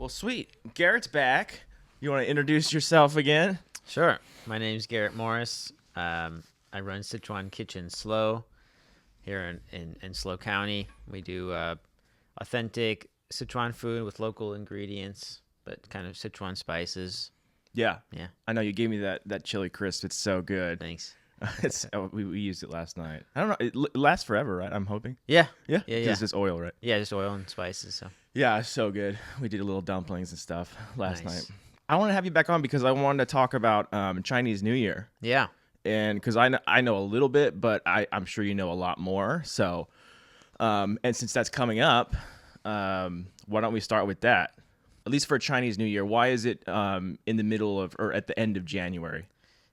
Well, sweet. Garrett's back. You want to introduce yourself again? Sure. My name's Garrett Morris. I run Sichuan Kitchen SLO here in SLO County. We do authentic Sichuan food with local ingredients, but kind of Sichuan spices. Yeah. Yeah. I know you gave me that chili crisp. It's so good. Thanks. We used it last night. I don't know. It lasts forever, right? I'm hoping. Yeah. Yeah. Yeah. 'Cause it's just oil, right? Yeah, just oil and spices. So. Yeah, it's so good. We did a little dumplings and stuff last Nice. night. I want to have you back on because I wanted to talk about Chinese New Year. Yeah. And because I know a little bit, but I'm sure you know a lot more. So, and since that's coming up, why don't we start with that? At least for Chinese New Year, why is it in the middle of or at the end of January?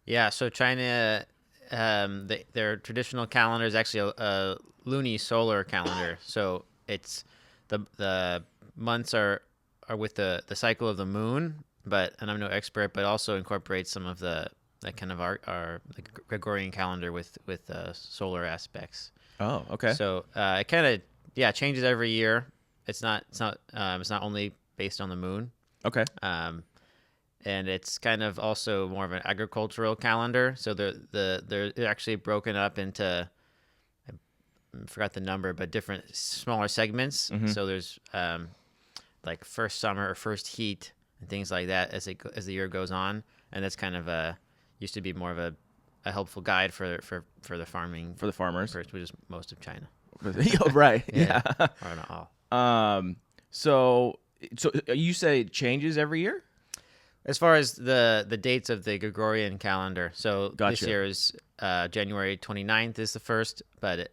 Yeah. So China, their traditional calendar is actually a luni-solar calendar. So it's the months are with the cycle of the moon, and I'm no expert, but also incorporates some of the kind of our the Gregorian calendar with solar aspects. Oh, okay. So it kind of changes every year. It's not only based on the moon. Okay. And it's kind of also more of an agricultural calendar. So they're actually broken up into, I forgot the number, but different smaller segments. Mm-hmm. So there's like first summer or first heat and things like that as the year goes on. And that's kind of used to be more of a helpful guide for the farming For the farmers. which is most of China. Oh, right. Yeah. Or not all. So you say it changes every year? As far as the dates of the Gregorian calendar, so Gotcha. this year is January 29th is the first, but it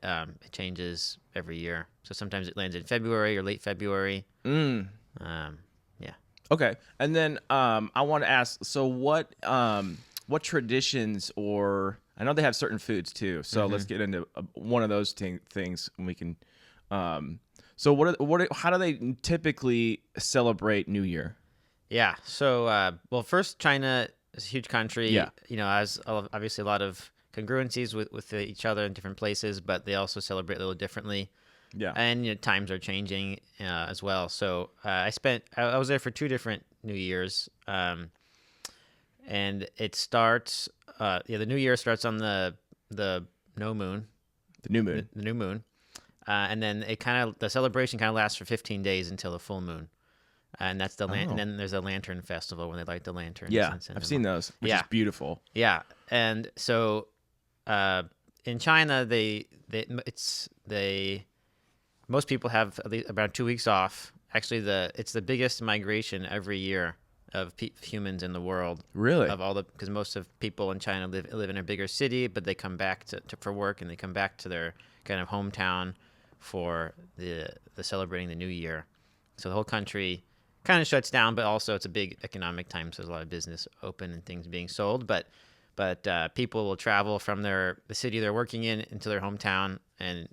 changes every year. So sometimes it lands in February or late February. Mm. Yeah. Okay. And then I want to ask, so what traditions, or I know they have certain foods too. So let's get into one of those things, and we can. So how do they typically celebrate New Year? Yeah. So well, first, China is a huge country. Yeah. Has obviously a lot of congruencies with each other in different places, but they also celebrate a little differently. Yeah. And times are changing as well. So I was there for 2 different New Years, and it starts. The New Year starts on the no moon. The new moon. The new moon, and then the celebration kind of lasts for 15 days until the full moon, and that's and then there's a lantern festival when they light the lanterns. Yeah, I've seen those, which is beautiful. Yeah, and so in China, most people have at least about 2 weeks off. Actually, it's the biggest migration every year of humans in the world. Really? Because most of people in China live in a bigger city, but they come back for work, and they come back to their kind of hometown for the celebrating the New Year. So the whole country kind of shuts down, but also it's a big economic time, so there's a lot of business open and things being sold. But people will travel from the city they're working in into their hometown, and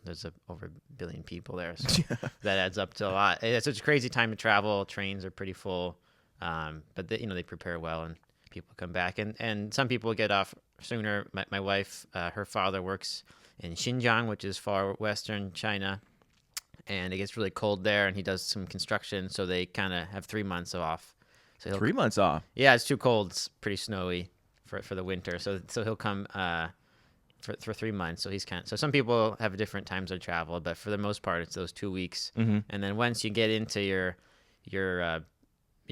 there's over 1 billion people there, so that adds up to a lot. It's such a crazy time to travel. Trains are pretty full, but they prepare well, and people come back. And some people get off sooner. My wife, her father works in Xinjiang, which is far western China, and it gets really cold there, and he does some construction, so they kind of have 3 months off. So 3 months off? Yeah, it's too cold. It's pretty snowy for the winter, so he'll come for 3 months. So some people have different times of travel, but for the most part, it's those 2 weeks. Mm-hmm. And then once you get into your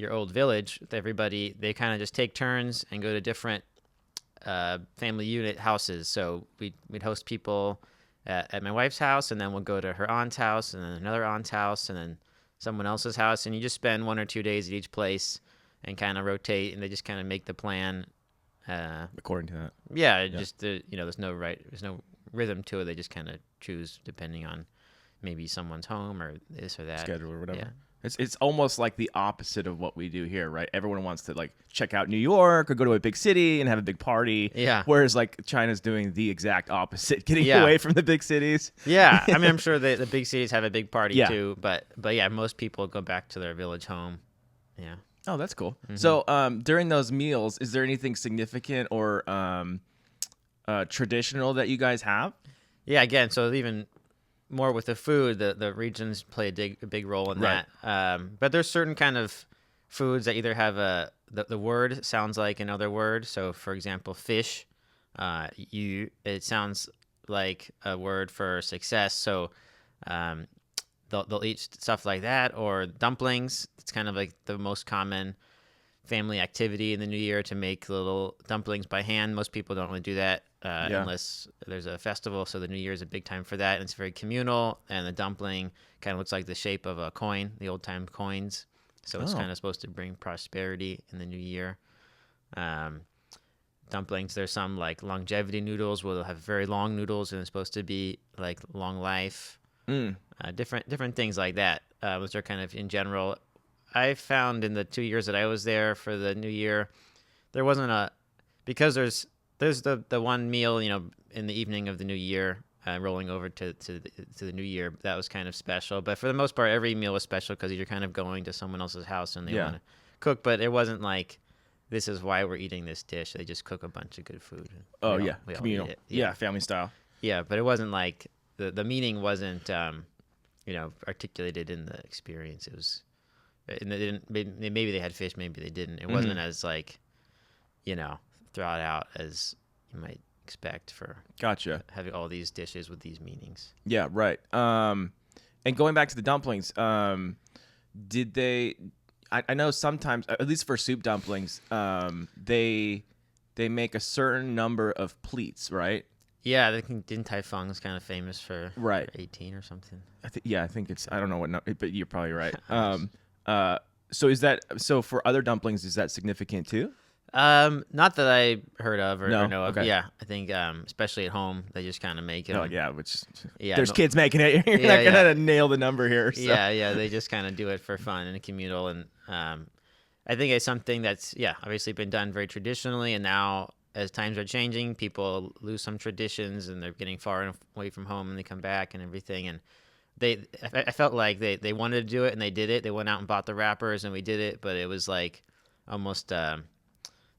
old village with everybody, they kind of just take turns and go to different family unit houses. So we'd host people at my wife's house, and then we'll go to her aunt's house, and then another aunt's house, and then someone else's house, and you just spend 1 or 2 days at each place and kind of rotate, and they just kind of make the plan according to that. Yeah, just there's no rhythm to it. They just kind of choose depending on maybe someone's home or this or that schedule or whatever. Yeah. It's almost like the opposite of what we do here, right? Everyone wants to like check out New York or go to a big city and have a big party. Yeah. Whereas like China's doing the exact opposite, getting away from the big cities. Yeah. I mean, I'm sure the big cities have a big party too, but yeah, most people go back to their village home. Yeah. Oh, that's cool. Mm-hmm. So during those meals, is there anything significant or traditional that you guys have? Yeah. Again, so even more with the food, the regions play a big role in Right. that. But there's certain kind of foods that either have the word sounds like another word. So, for example, fish, it sounds like a word for success. So, they'll eat stuff like that, or dumplings. It's kind of like the most common family activity in the new year to make little dumplings by hand. Most people don't really do that unless there's a festival. So the new year is a big time for that. And it's very communal. And the dumpling kind of looks like the shape of a coin, the old time coins. So it's kind of supposed to bring prosperity in the new year. Dumplings, there's some like longevity noodles where they'll have very long noodles and it's supposed to be like long life. Different things like that. Those are kind of in general. I found in the 2 years that I was there for the new year, there wasn't because there's the one meal, in the evening of the new year, rolling over to the new year. That was kind of special. But for the most part, every meal was special because you're kind of going to someone else's house and they want to cook. But it wasn't like, this is why we're eating this dish. They just cook a bunch of good food. We all communal. eat it. Yeah, family style. Yeah, but it wasn't like the meaning wasn't articulated in the experience. It was, and they didn't. Maybe they had fish, maybe they didn't. It wasn't as like, thought out as you might expect for Gotcha. having all these dishes with these meanings. Yeah, right. And going back to the dumplings, did they? I know sometimes, at least for soup dumplings, they make a certain number of pleats, right? Yeah, I think Din Tai Fung is kind of famous for 18 or something. I think it's. I don't know what, but you're probably right. So for other dumplings, is that significant too? Not that I heard of or know of. Okay. Yeah, I think especially at home they just kind of make it. Oh yeah, there's kids making it. You're not gonna nail the number here. So. Yeah, they just kind of do it for fun and communal, and I think it's something that's obviously been done very traditionally, and now as times are changing, people lose some traditions and they're getting far away from home and they come back and everything, and I felt like they wanted to do it and they did it. They went out and bought the wrappers and we did it, but it was like almost.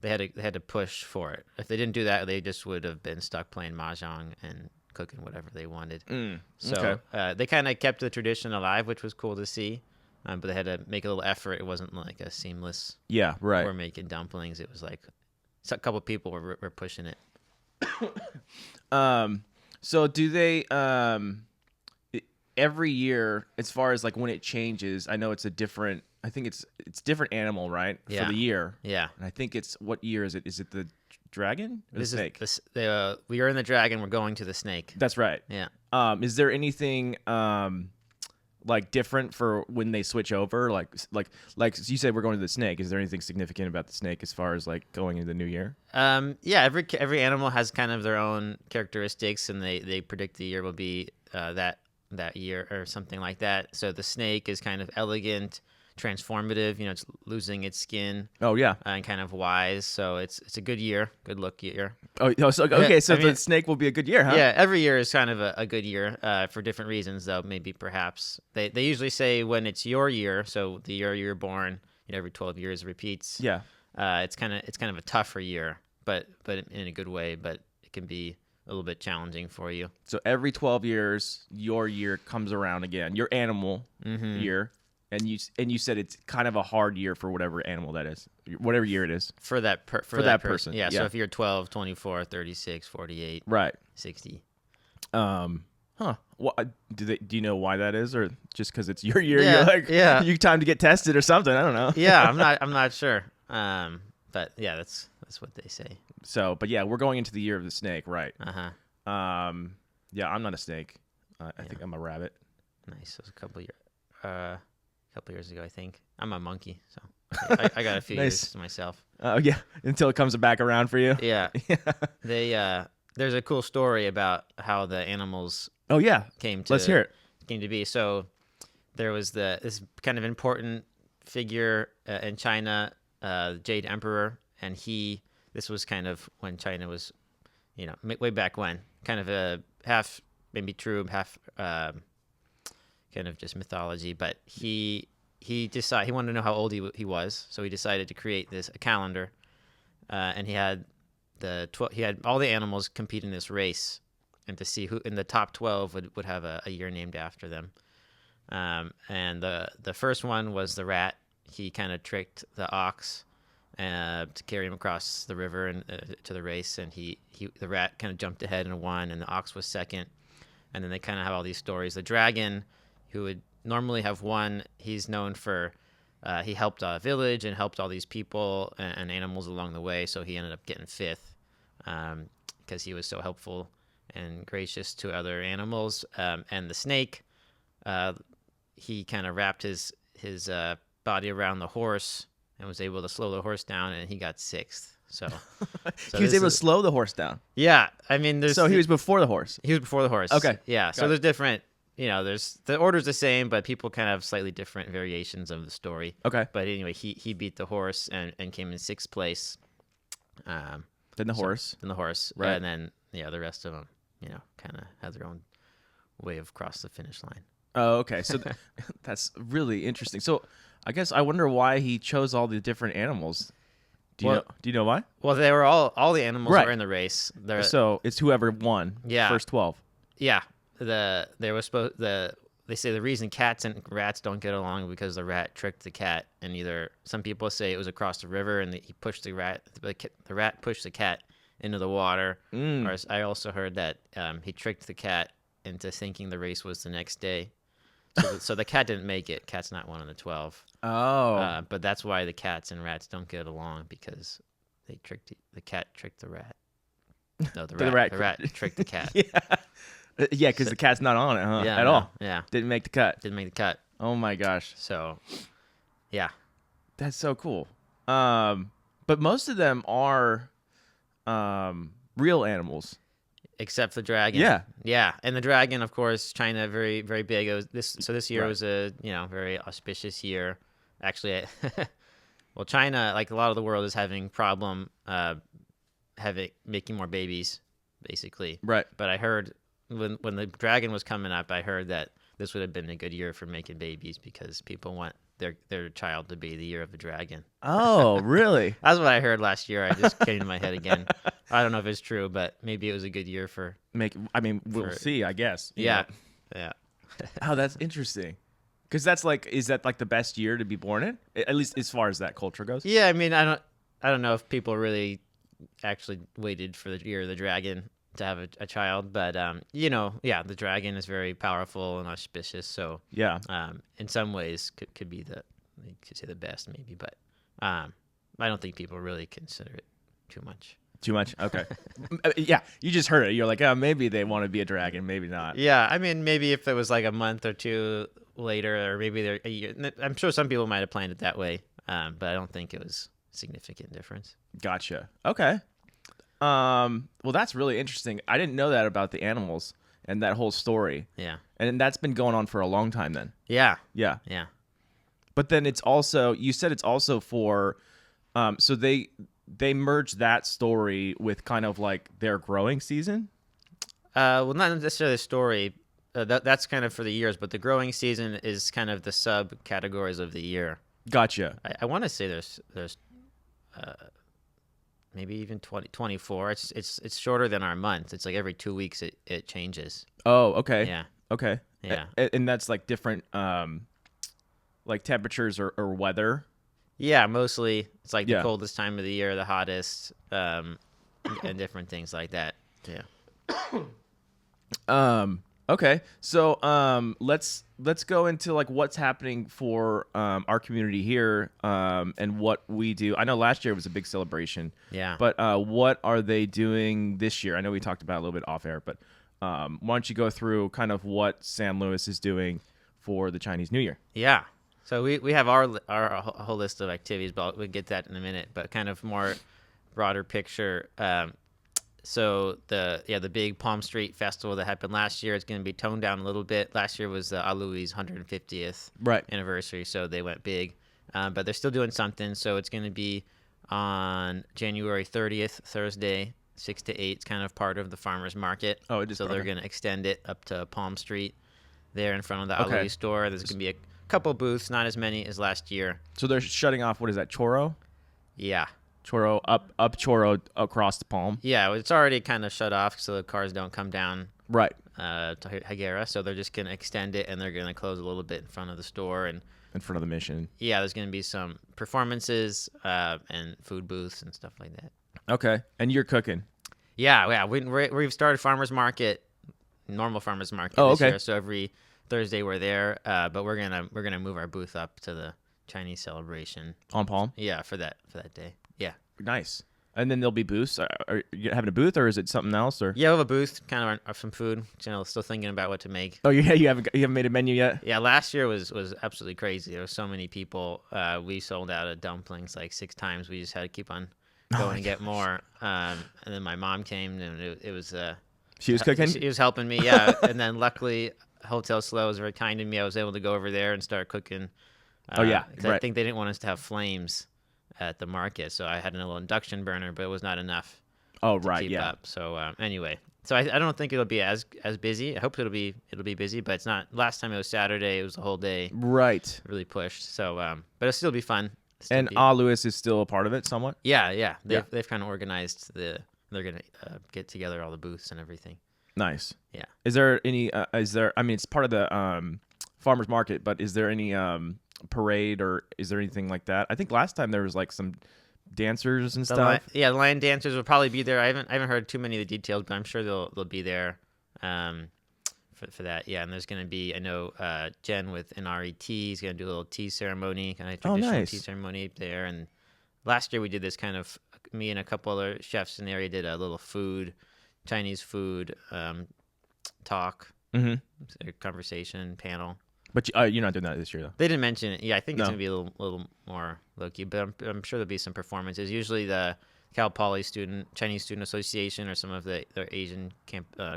They had to push for it. If they didn't do that, they just would have been stuck playing mahjong and cooking whatever they wanted. So they kind of kept the tradition alive, which was cool to see. But they had to make a little effort. It wasn't like a seamless. Yeah, right. We're making dumplings. It was like a couple people were pushing it. So do they? Every year, as far as like when it changes, I know it's a different. I think it's different animal, right? Yeah. For the year. Yeah. And I think it's, what year is it? Is it the dragon or the snake? We are in the dragon. We're going to the snake. That's right. Yeah. Is there anything like different for when they switch over? Like you said, we're going to the snake. Is there anything significant about the snake as far as like going into the new year? Yeah. Every animal has kind of their own characteristics, and they predict the year will be that year or something like that. So the snake is kind of elegant, transformative, it's losing its skin. Oh yeah. And kind of wise. So it's a good year, good look year. Oh, so okay. So the snake will be a good year, huh? Yeah, every year is kind of a good year for different reasons, though. Maybe perhaps they usually say when it's your year, so the year you're born, every 12 years repeats. Yeah. It's kind of a tougher year, but in a good way. But it can be a little bit challenging for you. So every 12 years, your year comes around again. Your animal year. And you said it's kind of a hard year for whatever animal that is, whatever year it is. For that person. Yeah, so if you're 12, 24, 36, 48, right, 60. What do you know why that is, or just because it's your year? Yeah, you're like, you time to get tested or something. I don't know. Yeah, I'm not sure. But yeah, that's what they say. So, but yeah, we're going into the year of the snake, right? Yeah, I'm not a snake. I think I'm a rabbit. Nice. It was a couple years ago, I think. I'm a monkey, so I got a few Nice. years to myself. Oh yeah, until it comes back around for you. Yeah. There's a cool story about how the animals. Oh yeah. Let's hear it. Came to be. So there was this kind of important figure in China, Jade Emperor, and this was kind of when China was, way back when, kind of a half maybe true, half kind of just mythology, but he decided he wanted to know how old he was, so he decided to create a calendar, and he had all the animals compete in this race and to see who in the top 12 would have a year named after them. And the first one was the rat. He kind of tricked the ox to carry him across the river and to the race, and the rat kind of jumped ahead and won, and the ox was second. And then they kind of have all these stories. The dragon, who would normally have won, he's known for he helped a village and helped all these people and animals along the way, so he ended up getting fifth because he was so helpful and gracious to other animals. And the snake, he kind of wrapped his body around the horse and was able to slow the horse down, and he got sixth. So he was able to slow the horse down. Yeah, I mean, so he was before the horse. He was before the horse. Okay. Yeah. So there's different. There's the order's the same, but people kind of have slightly different variations of the story. Okay. But anyway, he beat the horse and came in sixth place. Then the horse. Right. And then the rest of them, kind of have their own way of cross the finish line. Oh, okay. So that's really interesting. So I guess I wonder why he chose all the different animals. Do you know why? Well, they were all the animals were in the race. So it's whoever won. Yeah. First 12. Yeah. They say the reason cats and rats don't get along because the rat tricked the cat, and some people say it was across the river and he pushed the rat pushed the cat into the water. Or I also heard that he tricked the cat into thinking the race was the next day. So the cat didn't make it. Cat's not one of the 12. Oh. But that's why the cats and rats don't get along, because the cat tricked the rat. No, the rat tricked the cat. Yeah, because the cat's not on it, huh? Yeah, At all. Yeah. Didn't make the cut. Oh my gosh. So, yeah. That's so cool. But most of them are real animals. Except the dragon. Yeah. Yeah. And the dragon, of course, China, very, very big. This year was a, very auspicious year. Actually, well, China, like a lot of the world, is having problem making more babies, basically. Right. But I heard when the dragon was coming up, I heard that this would have been a good year for making babies because people want their child to be the year of the dragon. Oh, really? That's what I heard last year. I just came to my head again. I don't know if it's true, but maybe it was a good year for we'll see, I guess. Yeah. Oh, that's interesting. Because is that like the best year to be born in? At least as far as that culture goes? Yeah, I mean, I don't know if people really actually waited for the year of the dragon to have a child, but the dragon is very powerful and auspicious, so in some ways could be you could say the best maybe, but I don't think people really consider it too much. Okay. Yeah, you just heard it. You're like, oh, maybe they want to be a dragon, maybe not. Yeah, I mean, maybe if it was like a month or two later, or maybe they're a year. I'm sure some people might have planned it that way, but I don't think it was a significant difference. Gotcha. Okay. Well, that's really interesting. I didn't know that about the animals and that whole story. Yeah. And that's been going on for a long time then. Yeah. Yeah. Yeah. But then you said it's also for, so they merge that story with kind of like their growing season? Well, not necessarily the story. That's kind of for the years, but the growing season is kind of the subcategories of the year. Gotcha. I want to say there's maybe even 24. It's shorter than our month. It's like every 2 weeks it changes. Oh, okay. Yeah. Okay. Yeah. And that's like different like temperatures or weather. Yeah, mostly it's like the coldest time of the year, the hottest, and different things like that. Yeah. Okay. So let's go into like what's happening for our community here and what we do. I know last year was a big celebration. Yeah. But what are they doing this year? I know we talked about it a little bit off air, but why don't you go through kind of what San Luis is doing for the Chinese New Year? Yeah. So we have our whole list of activities, but we'll get that in a minute. But kind of more broader picture. So the big Palm Street Festival that happened last year is going to be toned down a little bit. Last year was the Alui's 150th anniversary, so they went big. But they're still doing something. So it's going to be on January 30th, Thursday, 6 to 8. It's kind of part of the farmers market. Oh, it is. So they're going to extend it up to Palm Street there in front of the Alui store. There's going to be a couple booths, not as many as last year. So they're shutting off, what is that, Choro? Yeah. Churro up churro across the palm. Yeah, it's already kind of shut off so the cars don't come down Right. to Higuera. So they're just going to extend it, and they're going to close a little bit in front of the store. And In front of the mission. yeah, there's going to be some performances and food booths and stuff like that. Okay. And you're cooking. Yeah. We've started normal farmers market this year. So every Thursday we're there, but we're gonna move our booth up to the Chinese celebration On palm? Yeah, for that day. Yeah. Nice. And then there'll be booths. Are you having a booth, or is it something else? Or Yeah, we have a booth, kind of some food. Still thinking about what to make. oh yeah, you haven't made a menu yet. Yeah, last year was absolutely crazy. There were so many people. We sold out of dumplings like 6 times. We just had to keep on going and get more. And then my mom came, and it was. She was cooking. She was helping me, yeah. And then luckily, Hotel SLO was very kind to me. I was able to go over there and start cooking. Oh yeah, 'cause right. I think they didn't want us to have flames at the market, so I had a little induction burner, but it was not enough. Oh to right, keep yeah. up. So anyway, so I don't think it'll be as busy. I hope it'll be busy, but it's not. Last time it was Saturday. It was the whole day. Right. Really pushed. So but it'll still be fun. And Louis is still a part of it, somewhat. Yeah. They've kind of organized they're gonna get together all the booths and everything. Nice. Yeah. Is there any? I mean, it's part of the farmers market, but is there any parade, or is there anything like that? I think last time there was like some dancers and stuff. The lion dancers will probably be there. I haven't heard too many of the details, but I'm sure they'll be there for that. Yeah, and there's going to be, I know Jen with NRET is going to do a little tea ceremony, kind of traditional tea ceremony there. And last year we did this kind of, me and a couple other chefs in the area did a little Chinese food talk, conversation panel. But you're not doing that this year, though. They didn't mention it. Yeah, I think it's going to be a little more low-key, but I'm sure there'll be some performances. Usually the Cal Poly Chinese Student Association or some of their Asian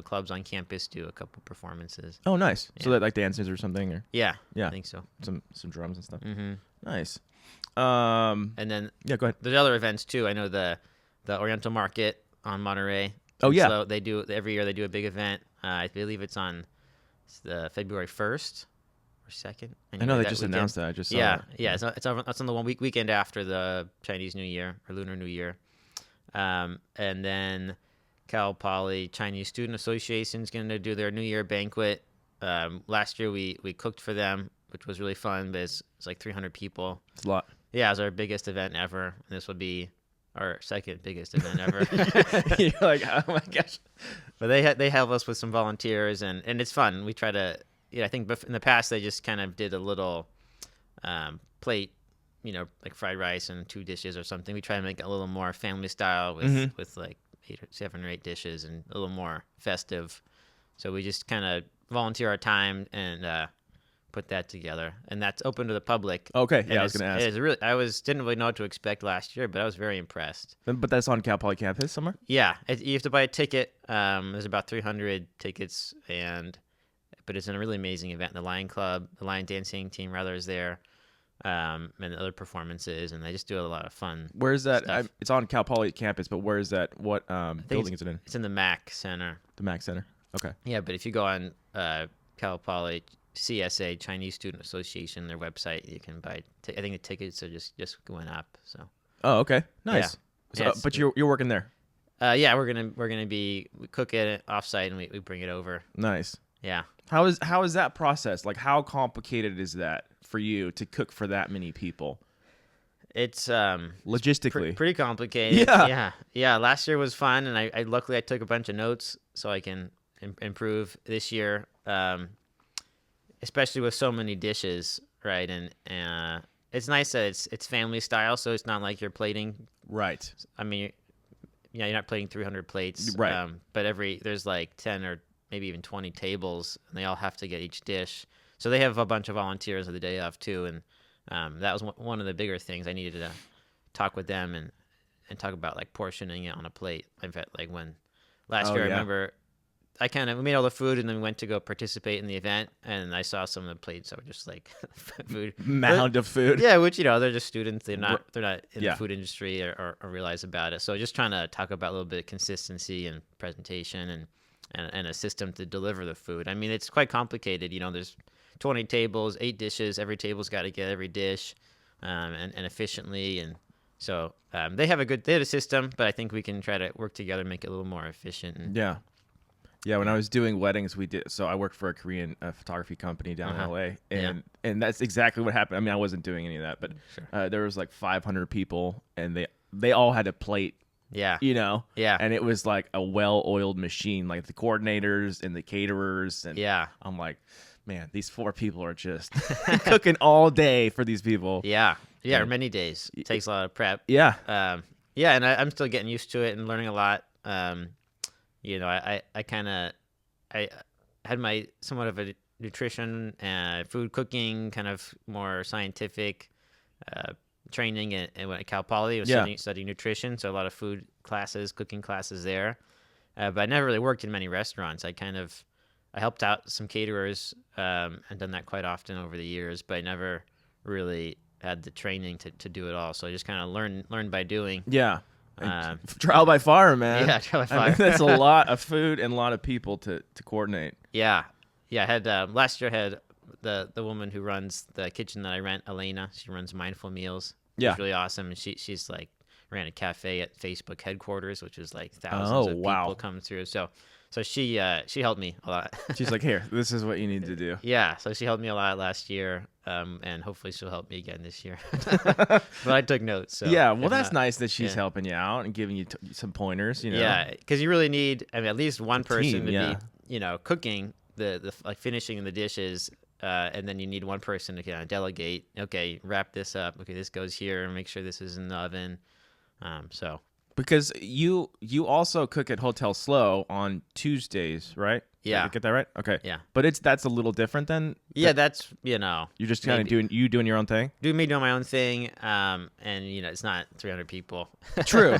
clubs on campus do a couple performances. Oh, nice. Yeah. So that like dances or something? Or Yeah, yeah, I think so. Some drums and stuff. Mm-hmm. Nice. And then yeah, go ahead. there's other events, too. I know the Oriental Market on Monterey. Oh, yeah. So they do, every year they do a big event. I believe it's on the February 1st. Or 2nd. I know they just announced that. I just saw that. Yeah. It's on the weekend after the Chinese New Year or Lunar New Year, and then Cal Poly Chinese Student Association is going to do their New Year banquet. Last year we cooked for them, which was really fun. But it's like 300 people. It's a lot. Yeah, it was our biggest event ever. And this will be our second biggest event ever. You're like, oh my gosh. But they help us with some volunteers, and it's fun. We try to. Yeah, I think in the past they just kind of did a little plate, like fried rice and 2 dishes or something. We try to make it a little more family style with like 7 or 8 dishes and a little more festive. So we just kind of volunteer our time and put that together, and that's open to the public. Okay, yeah, I was gonna ask. It's really, didn't really know what to expect last year, but I was very impressed. But that's on Cal Poly campus somewhere. Yeah, you have to buy a ticket. There's about 300 tickets but it's a really amazing event. The Lion dancing team rather is there, and other performances, and they just do a lot of fun. Where is that? Stuff. It's on Cal Poly campus, but where is that? What building is it in? It's in the MAC Center. The MAC Center. Okay. Yeah, but if you go on Cal Poly CSA Chinese Student Association, their website, you can buy. I think the tickets are just going up. So. Oh, okay. Nice. Yeah. So, but you're working there. Yeah, we cook it offsite and we bring it over. Nice. Yeah. How is that process? Like, how complicated is that for you to cook for that many people? It's logistically pretty complicated. Yeah. Last year was fun, and I luckily I took a bunch of notes so I can improve this year. Especially with so many dishes, right? And it's nice that it's family style, so it's not like you're plating. Right. I mean, you're not plating 300 plates. Right. But there's like 10 or maybe even 20 tables, and they all have to get each dish. So they have a bunch of volunteers of the day off too, and that was one of the bigger things. I needed to talk with them and talk about like portioning it on a plate. In fact, like when last year, I remember we made all the food, and then we went to go participate in the event, and I saw some of the plates that were just like food mound of food. Yeah, which they're just students. They're not in the food industry or realize about it. So just trying to talk about a little bit of consistency and presentation and a system to deliver the food. I mean, it's quite complicated. There's 20 tables, 8 dishes. Every table's got to get every dish, and efficiently. And So they have a system, but I think we can try to work together and make it a little more efficient. And, Yeah. Yeah, when I was doing weddings, we did. So I worked for a Korean photography company down in LA, and that's exactly what happened. I mean, I wasn't doing any of that, but there was like 500 people, and they all had a plate. Yeah. Yeah. And it was like a well-oiled machine, like the coordinators and the caterers, and I'm like, man, these 4 people are just cooking all day for these people. Yeah, or many days. It takes a lot of prep. Yeah. And I'm still getting used to it and learning a lot. I had my somewhat of a nutrition and food cooking kind of more scientific training at Cal Poly. I was studying nutrition, so a lot of food classes, cooking classes there. But I never really worked in many restaurants. I helped out some caterers and done that quite often over the years, but I never really had the training to do it all. So I just kind of learned by doing. Yeah. Trial by fire, man. Yeah, trial by fire. I mean, that's a lot of food and a lot of people to coordinate. Yeah. I had last year I had the woman who runs the kitchen that I rent, Elena. She runs Mindful Meals. Yeah. She's really awesome, and she's like ran a cafe at Facebook headquarters, which is like thousands of people come through. So she helped me a lot. She's like, here, this is what you need to do. Yeah, so she helped me a lot last year, and hopefully she'll help me again this year. But I took notes. So yeah, well, that's nice that she's helping you out and giving you some pointers. Yeah, because you really need, at least one person to be, cooking the like finishing the dishes, and then you need one person to kind of delegate. Okay, wrap this up. Okay, this goes here, and make sure this is in the oven. Because you also cook at Hotel SLO on Tuesdays, right? Yeah. Did I get that right? Okay. Yeah. But that's a little different than. Yeah, that's You're just kind of doing your own thing. Doing my own thing, and it's not 300 people. True.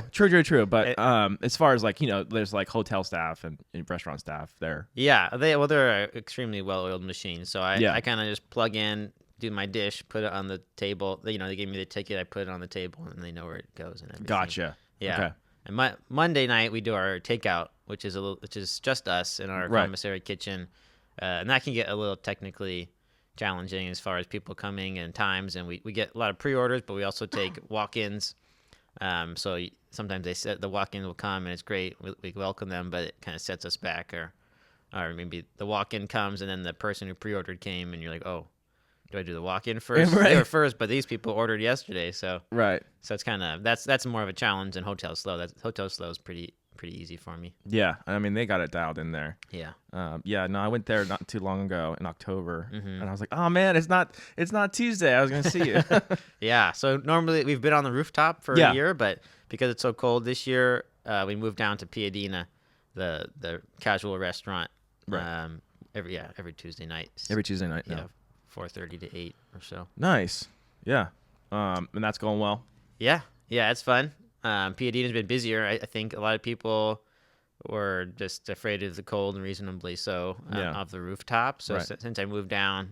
But as far as like there's like hotel staff and restaurant staff there. Yeah, they're an extremely well-oiled machine. So I kind of just plug in, do my dish, put it on the table. They gave me the ticket, I put it on the table, and they know where it goes and everything. Gotcha. Yeah. Okay. And Monday night we do our takeout, which is just us in our commissary kitchen, and that can get a little technically challenging as far as people coming and times. And we get a lot of pre-orders, but we also take walk-ins. So sometimes the walk-in will come and it's great. We welcome them, but it kind of sets us back, or maybe the walk-in comes and then the person who pre-ordered came and you're like, oh, do I do the walk-in first? Right. They were first, but these people ordered yesterday, so right. So it's kind of that's more of a challenge than Hotel SLO. Hotel SLO is pretty easy for me. Yeah, I mean they got it dialed in there. Yeah. No, I went there not too long ago in October, and I was like, oh man, it's not Tuesday. I was gonna see you. Yeah. So normally we've been on the rooftop for a year, but because it's so cold this year, we moved down to Piadina, the casual restaurant. Right. Every Tuesday night. Every Tuesday night. Yeah. 4:30 to 8 or so. Nice. Yeah. And that's going well. Yeah, it's fun. Piadina's been busier. I think a lot of people were just afraid of the cold, and reasonably so, off the rooftop. So since I moved down,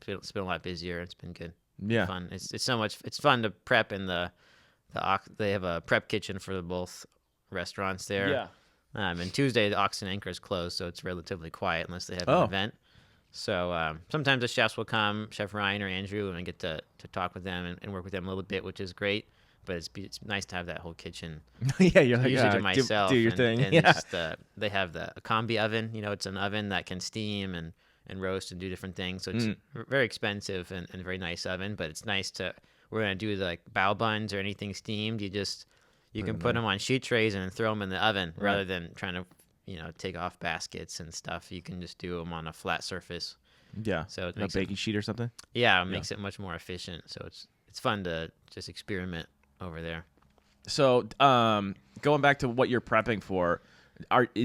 it's been a lot busier. It's been good. Yeah. Fun. It's so much. It's fun to prep in they have a prep kitchen for both restaurants there. Yeah. And Tuesday the Ox and Anchor is closed, so it's relatively quiet unless they have an event. So sometimes the chefs will come, Chef Ryan or Andrew, and I get to talk with them and work with them a little bit, which is great. But it's nice to have that whole kitchen. Yeah, you're like, usually to myself. Do your thing. And yeah. They have a combi oven. It's an oven that can steam and roast and do different things. So it's very expensive and a very nice oven. But it's nice we're going to do like bao buns or anything steamed. You can put them on sheet trays and throw them in the oven rather than trying to take off baskets and stuff. You can just do them on a flat surface. Yeah. So a baking sheet or something. Yeah, it makes it much more efficient. So it's fun to just experiment over there. So going back to what you're prepping for,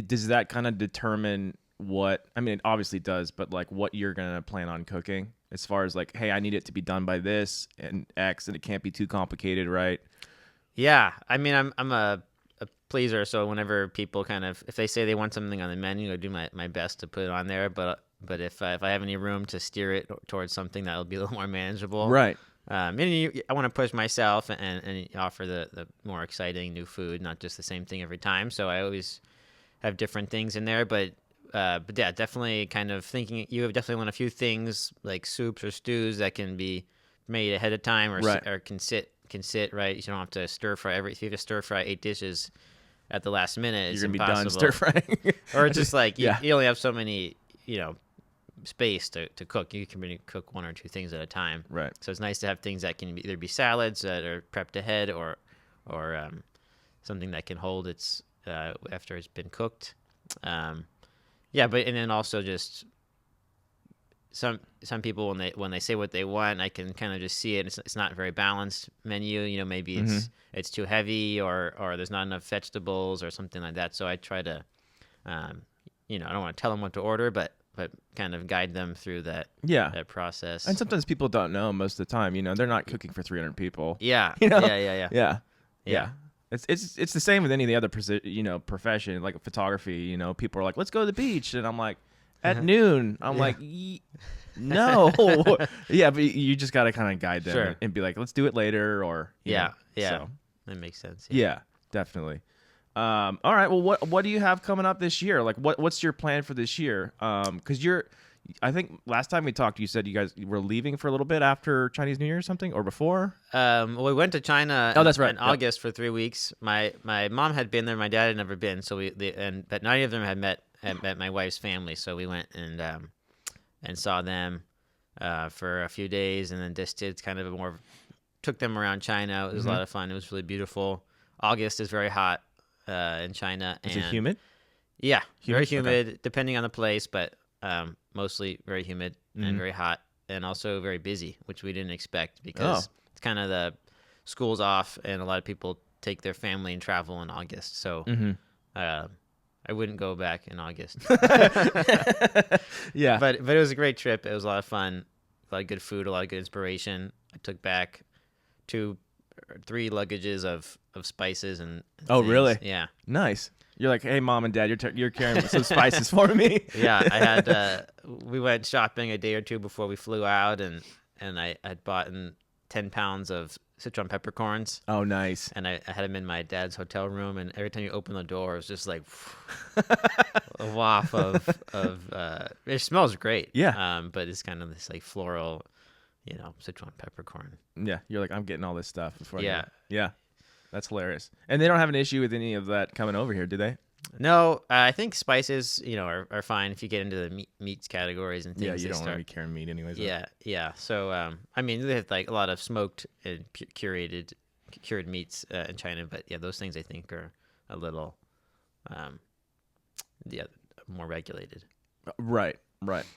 does that kind of determine what? I mean, it obviously does, but like what you're gonna plan on cooking as far as like, hey, I need it to be done by this and X, and it can't be too complicated, right? Yeah, I mean, I'm a pleaser, so whenever people if they say they want something on the menu, I do my best to put it on there. But if I have any room to steer it towards something that'll be a little more manageable, right? I want to push myself and offer the more exciting new food, not just the same thing every time. So I always have different things in there, but yeah, definitely kind of thinking you have definitely want a few things like soups or stews that can be made ahead of time or can sit can sit right. You don't have to stir fry if you have to stir fry 8 dishes at the last minute, it's You're gonna impossible. be done stir frying. Or it's just like Yeah. you only have so many, space to cook. You can really cook 1 or 2 things at a time. Right. So it's nice to have things that can either be salads that are prepped ahead or something that can hold its after it's been cooked. And then also just some people when they say what they want, I can kind of just see it. It's not a very balanced menu. Maybe it's too heavy or there's not enough vegetables or something like that. So I try to, I don't want to tell them what to order, but kind of guide them through that process. And sometimes people don't know most of the time. They're not cooking for 300 people. Yeah. Yeah. It's the same with any of the other profession, like photography. People are like, let's go to the beach, and I'm like, at noon. I'm like, no. Yeah, but you just got to kind of guide them and be like, let's do it later, or So. That makes sense. Yeah, definitely. All right. Well, what do you have coming up this year? Like, what's your plan for this year? Because I think last time we talked, you said you guys were leaving for a little bit after Chinese New Year or something, or before. Well, we went to China. Oh, that's right. In August for 3 weeks. My mom had been there. My dad had never been. So but none of them had met my wife's family. So we went and saw them for a few days, and then just did kind of took them around China. It was a lot of fun. It was really beautiful. August is very hot in China. Is it humid? Yeah, very humid, depending on the place, but mostly very humid and very hot, and also very busy, which we didn't expect because it's kind of the school's off, and a lot of people take their family and travel in August. So I wouldn't go back in August. Yeah, but it was a great trip. It was a lot of fun, a lot of good food, a lot of good inspiration. I took back 2 or 3 luggages of spices and things. Really? Yeah. Nice. You're like, hey, mom and dad, you're carrying some spices for me. Yeah, I had. We went shopping a day or 2 before we flew out, and I had bought 10 pounds of Sichuan peppercorns. Oh, nice. And I had them in my dad's hotel room, and every time you open the door, it was just like a waft of. It smells great. Yeah. But it's kind of this like floral, Sichuan peppercorn. Yeah, you're like, I'm getting all this stuff before. Yeah. That's hilarious. And they don't have an issue with any of that coming over here, do they? No, I think spices, are fine if you get into the meats categories and things. Yeah, you don't want to be carrying meat anyways. Yeah. So, they have like a lot of smoked and cured meats in China, but yeah, those things I think are a little, more regulated. Right.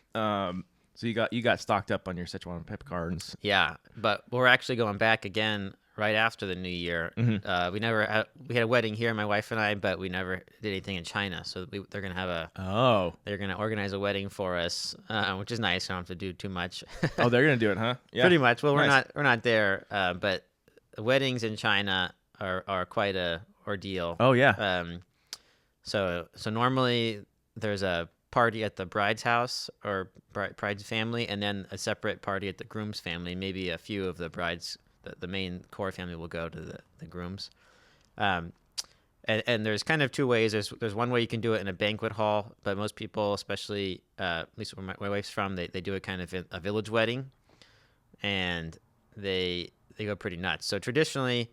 So you got stocked up on your Sichuan peppercorns. Yeah, but we're actually going back again right after the New Year. We had a wedding here, my wife and I, but we never did anything in China. So they're gonna have they're gonna organize a wedding for us, which is nice. I don't have to do too much. Oh, they're gonna do it, huh? Yeah. Pretty much. Well, Nice. we're not there, but weddings in China are quite a ordeal. Oh yeah. So normally there's a party at the bride's house or bride's family, and then a separate party at the groom's family. Maybe a few of the bride's. The main core family will go to the grooms, and there's kind of 2 ways. There's one way you can do it in a banquet hall, but most people, especially at least where my wife's from, they do it kind of in a village wedding, and they go pretty nuts. So traditionally,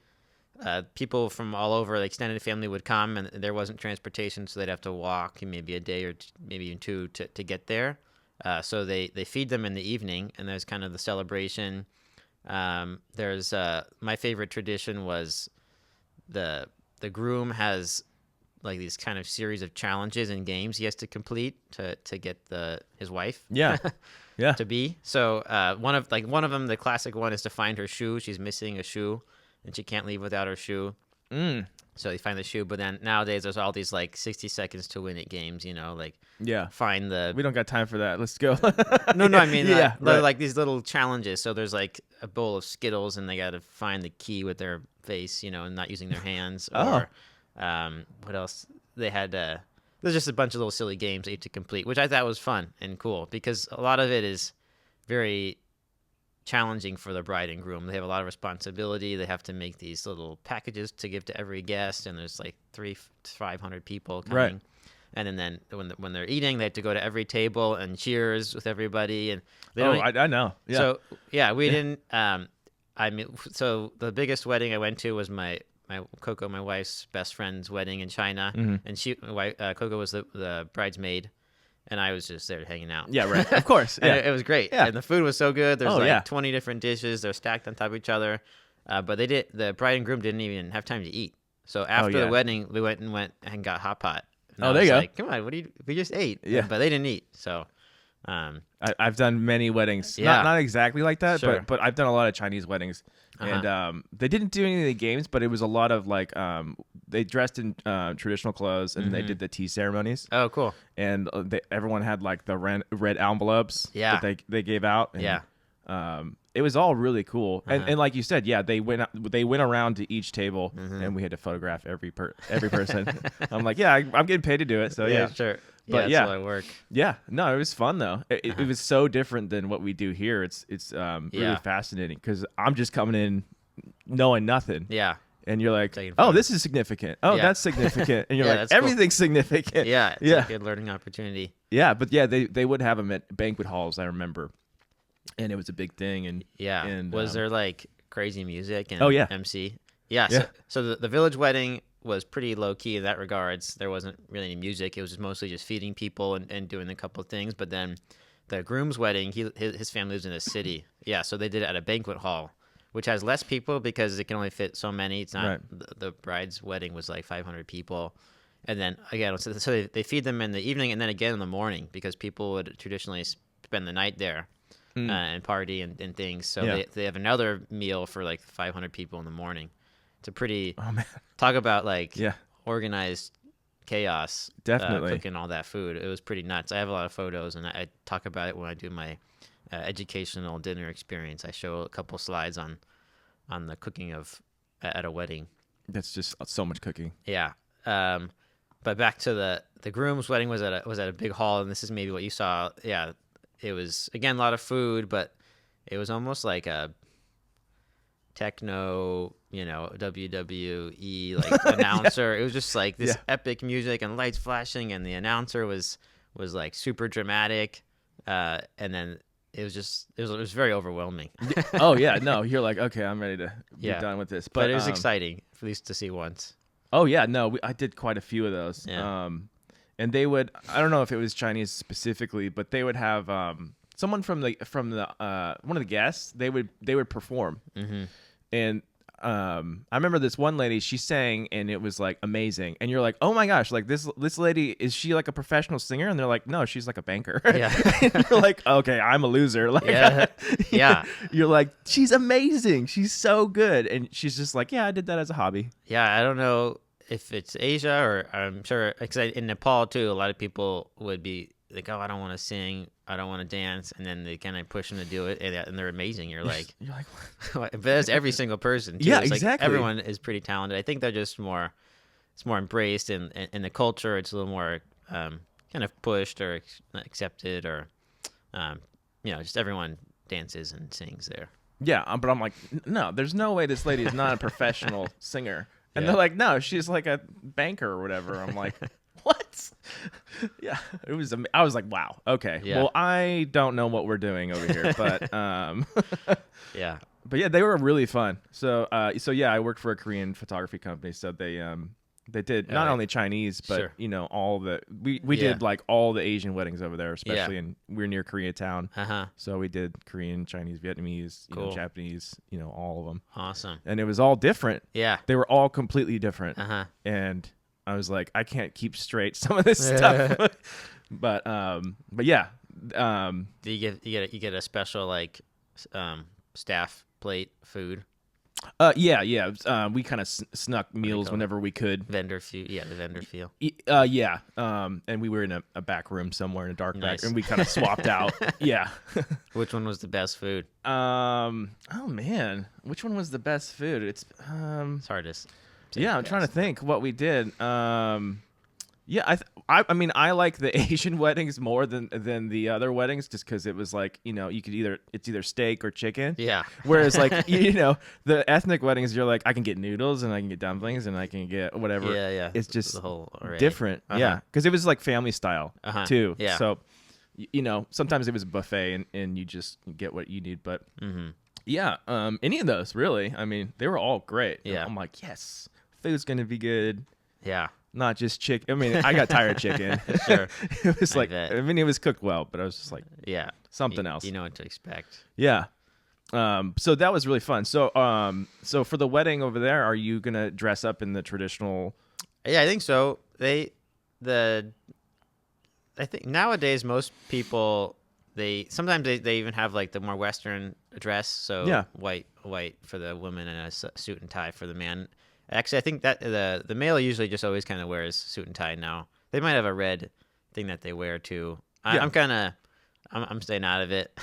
people from all over the extended family would come, and there wasn't transportation, so they'd have to walk maybe a day or maybe even 2 to get there. So they feed them in the evening, and there's kind of the celebration. There's my favorite tradition was the groom has like these kind of series of challenges and games he has to complete to get his wife to be. So one of them, the classic one, is to find her shoe. She's missing a shoe and she can't leave without her shoe. So they find the shoe, but then nowadays there's all these like 60 seconds to win it games, find the. We don't got time for that. Let's go. No, I mean, right. like these little challenges. So there's like a bowl of Skittles, and they got to find the key with their face, and not using their hands. Or what else? They had. There's just a bunch of little silly games that you have to complete, which I thought was fun and cool because a lot of it is very challenging for the bride and groom. They have a lot of responsibility. They have to make these little packages to give to every guest, and there's like 500 people coming. Right. And then when they're eating, they have to go to every table and cheers with everybody. And they I know. Yeah. So yeah, we didn't. I mean, so the biggest wedding I went to was my Coco, my wife's best friend's wedding in China, and Coco was the bridesmaid, and I was just there hanging out. Yeah, right. Of course. And Yeah. it was great. Yeah. And the food was so good. There's yeah. 20 different dishes. They're stacked on top of each other. But the bride and groom didn't even have time to eat. So after yeah. the wedding, we went and got hot pot. And I there was you go. like, come on, we just ate. Yeah. But they didn't eat. So, I've done many weddings. Yeah. Not exactly like that, Sure. but I've done a lot of Chinese weddings. And they didn't do any of the games, but it was a lot of like they dressed in traditional clothes and they did the tea ceremonies. oh, cool. And everyone had like the red envelopes Yeah. that they gave out. And, Yeah. it was all really cool. And like you said, yeah, they went around to each table and we had to photograph every person. I'm like, yeah, I'm getting paid to do it. So yeah. Sure. But yeah, that's a lot of work. Yeah, no, it was fun though. It was so different than what we do here. It's really Yeah. fascinating because I'm just coming in knowing nothing. Yeah. And you're like, Taking oh, photos. this is significant. Oh, Yeah. that's significant. And you're Yeah, like, that's cool. everything's significant. Yeah. It's Yeah. a good learning opportunity. Yeah, but yeah, they would have them at banquet halls, I remember. And it was a big thing. And Yeah. And, was there like crazy music and Oh, yeah. MC? Yeah. Yeah. So the village wedding was pretty low key in that regards. There wasn't really any music. It was just mostly just feeding people and doing a couple of things. But then the groom's wedding, his family lives in a city. Yeah. So they did it at a banquet hall, which has less people because it can only fit so many. It's not Right. the bride's wedding was like 500 people. And then again, so they feed them in the evening and then again in the morning because people would traditionally spend the night there. And party and things. So Yeah. they have another meal for like 500 people in the morning. It's a pretty oh man, talk about like yeah, organized chaos. Definitely. Cooking all that food. It was pretty nuts. I have a lot of photos and I talk about it when I do my educational dinner experience. I show a couple slides on the cooking of at a wedding. that's just so much cooking. Yeah. But back to the groom's wedding was at a big hall, and this is maybe what you saw. Yeah. It was again a lot of food, but it was almost like a techno, WWE like announcer. It was just like this epic music and lights flashing, and the announcer was like super dramatic, and then it was very overwhelming. Oh yeah, no, you're like, okay, I'm ready to be Yeah. done with this. But it was exciting, at least to see once. Oh yeah, no, I did quite a few of those. Yeah. And they would, I don't know if it was Chinese specifically, but they would have someone from the one of the guests. They would perform, and I remember this one lady. She sang, and it was like amazing. And you're like, oh my gosh, like this lady, is she like a professional singer? And they're like, no, she's like a banker. Yeah. And you're like, okay, I'm a loser. Like, Yeah. Yeah. You're like, she's amazing. She's so good, and she's just like, yeah, I did that as a hobby. Yeah, I don't know if it's Asia or I'm sure, because in Nepal too, a lot of people would be like, oh, I don't want to sing, I don't want to dance, and then they kind of push them to do it, and they're amazing. You're like, but that's every single person too. Yeah, It's like exactly. everyone is pretty talented. I think they're just it's more embraced in the culture. It's a little more kind of pushed or accepted, or just everyone dances and sings there. Yeah, but I'm like, no, there's no way this lady is not a professional singer. And Yeah. they're like, no, she's like a banker or whatever. I'm like, what? Yeah, it was. I was like, wow, okay. Yeah. Well, I don't know what we're doing over here, but Yeah. but yeah, they were really fun. So yeah, I worked for a Korean photography company, so they did not only Chinese, but Sure. all the we Yeah. did like all the Asian weddings over there, especially in we're near Koreatown. Uh-huh. So we did Korean, Chinese, Vietnamese, Cool. Japanese, all of them. Awesome. And it was all different. Yeah. They were all completely different. Uh-huh. And I was like, I can't keep straight some of this stuff. But yeah. Do you get a special like staff plate food? Yeah. We kind of snuck meals call it? whenever we could. Vendor feel. Yeah, the vendor feel. Yeah. And we were in a back room somewhere in a dark Nice. back, and we kind of swapped out. Yeah. Which one was the best food? Oh man, which one was the best food? It's It's hard to. yeah, I'm trying to think what we did. Yeah, I mean, I like the Asian weddings more than the other weddings, just because it was like, you could it's either steak or chicken. Yeah. Whereas like, the ethnic weddings, you're like, I can get noodles and I can get dumplings and I can get whatever. Yeah. It's just the whole array. different. Uh-huh. Yeah, because it was like family style too. Yeah. So, sometimes it was a buffet and you just get what you need, but. Mm-hmm. Yeah, any of those really. I mean, they were all great. And Yeah. I'm like, yes, food's gonna be good. Yeah. Not just chicken. I mean, I got tired of chicken. Sure. It was I like, bet. I mean, it was cooked well, but I was just like Yeah. something else. You know what to expect. Yeah. So that was really fun. So for the wedding over there, are you gonna dress up in the traditional? Yeah, I think so. I think nowadays most people sometimes they even have like the more Western dress. So Yeah. white for the woman and a suit and tie for the man. Actually, I think that the male usually just always kind of wears suit and tie now. They might have a red thing that they wear too. Yeah. I'm staying out of it.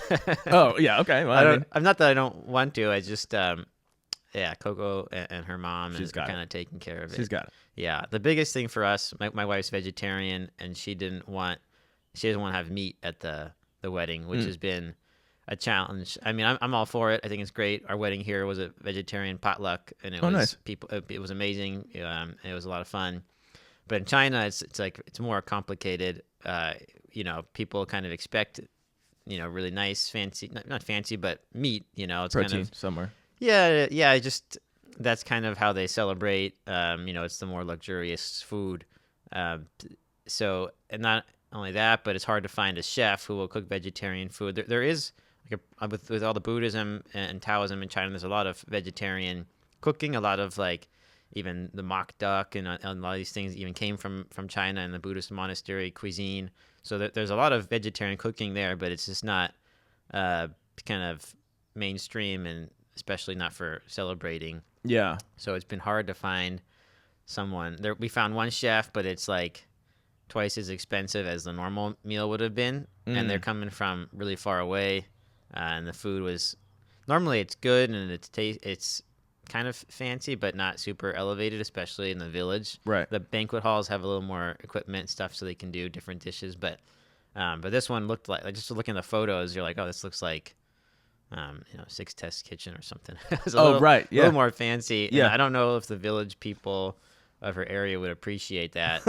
Oh yeah, okay. Well, I I don't. mean, I'm not that I don't want to. I just yeah, Coco and her mom She's is got it. kind of taking care of it. she's got it. Yeah, the biggest thing for us, my wife's vegetarian, and she doesn't want to have meat at the wedding, which has been a challenge. I mean, I'm all for it. I think it's great. Our wedding here was a vegetarian potluck, and it was nice. It was amazing. It was a lot of fun. But in China, it's like it's more complicated. People kind of expect, really nice, fancy, not fancy, but meat. It's Protein kind of somewhere. yeah. That's kind of how they celebrate. It's the more luxurious food. So, and not only that, but it's hard to find a chef who will cook vegetarian food. There is, with all the Buddhism and Taoism in China, there's a lot of vegetarian cooking, a lot of like even the mock duck and a lot of these things even came from China and the Buddhist monastery cuisine. So there's a lot of vegetarian cooking there, but it's just not kind of mainstream, and especially not for celebrating. Yeah. So it's been hard to find someone there. We found one chef, but it's like twice as expensive as the normal meal would have been, and they're coming from really far away, and the food was normally it's good and it's kind of fancy but not super elevated, especially in the village. Right. The banquet halls have a little more equipment and stuff so they can do different dishes, but this one looked like just looking at the photos, you're like, oh, this looks like Six Test Kitchen or something. It's a right, yeah. a little more fancy. Yeah. And I don't know if the village people of her area would appreciate that.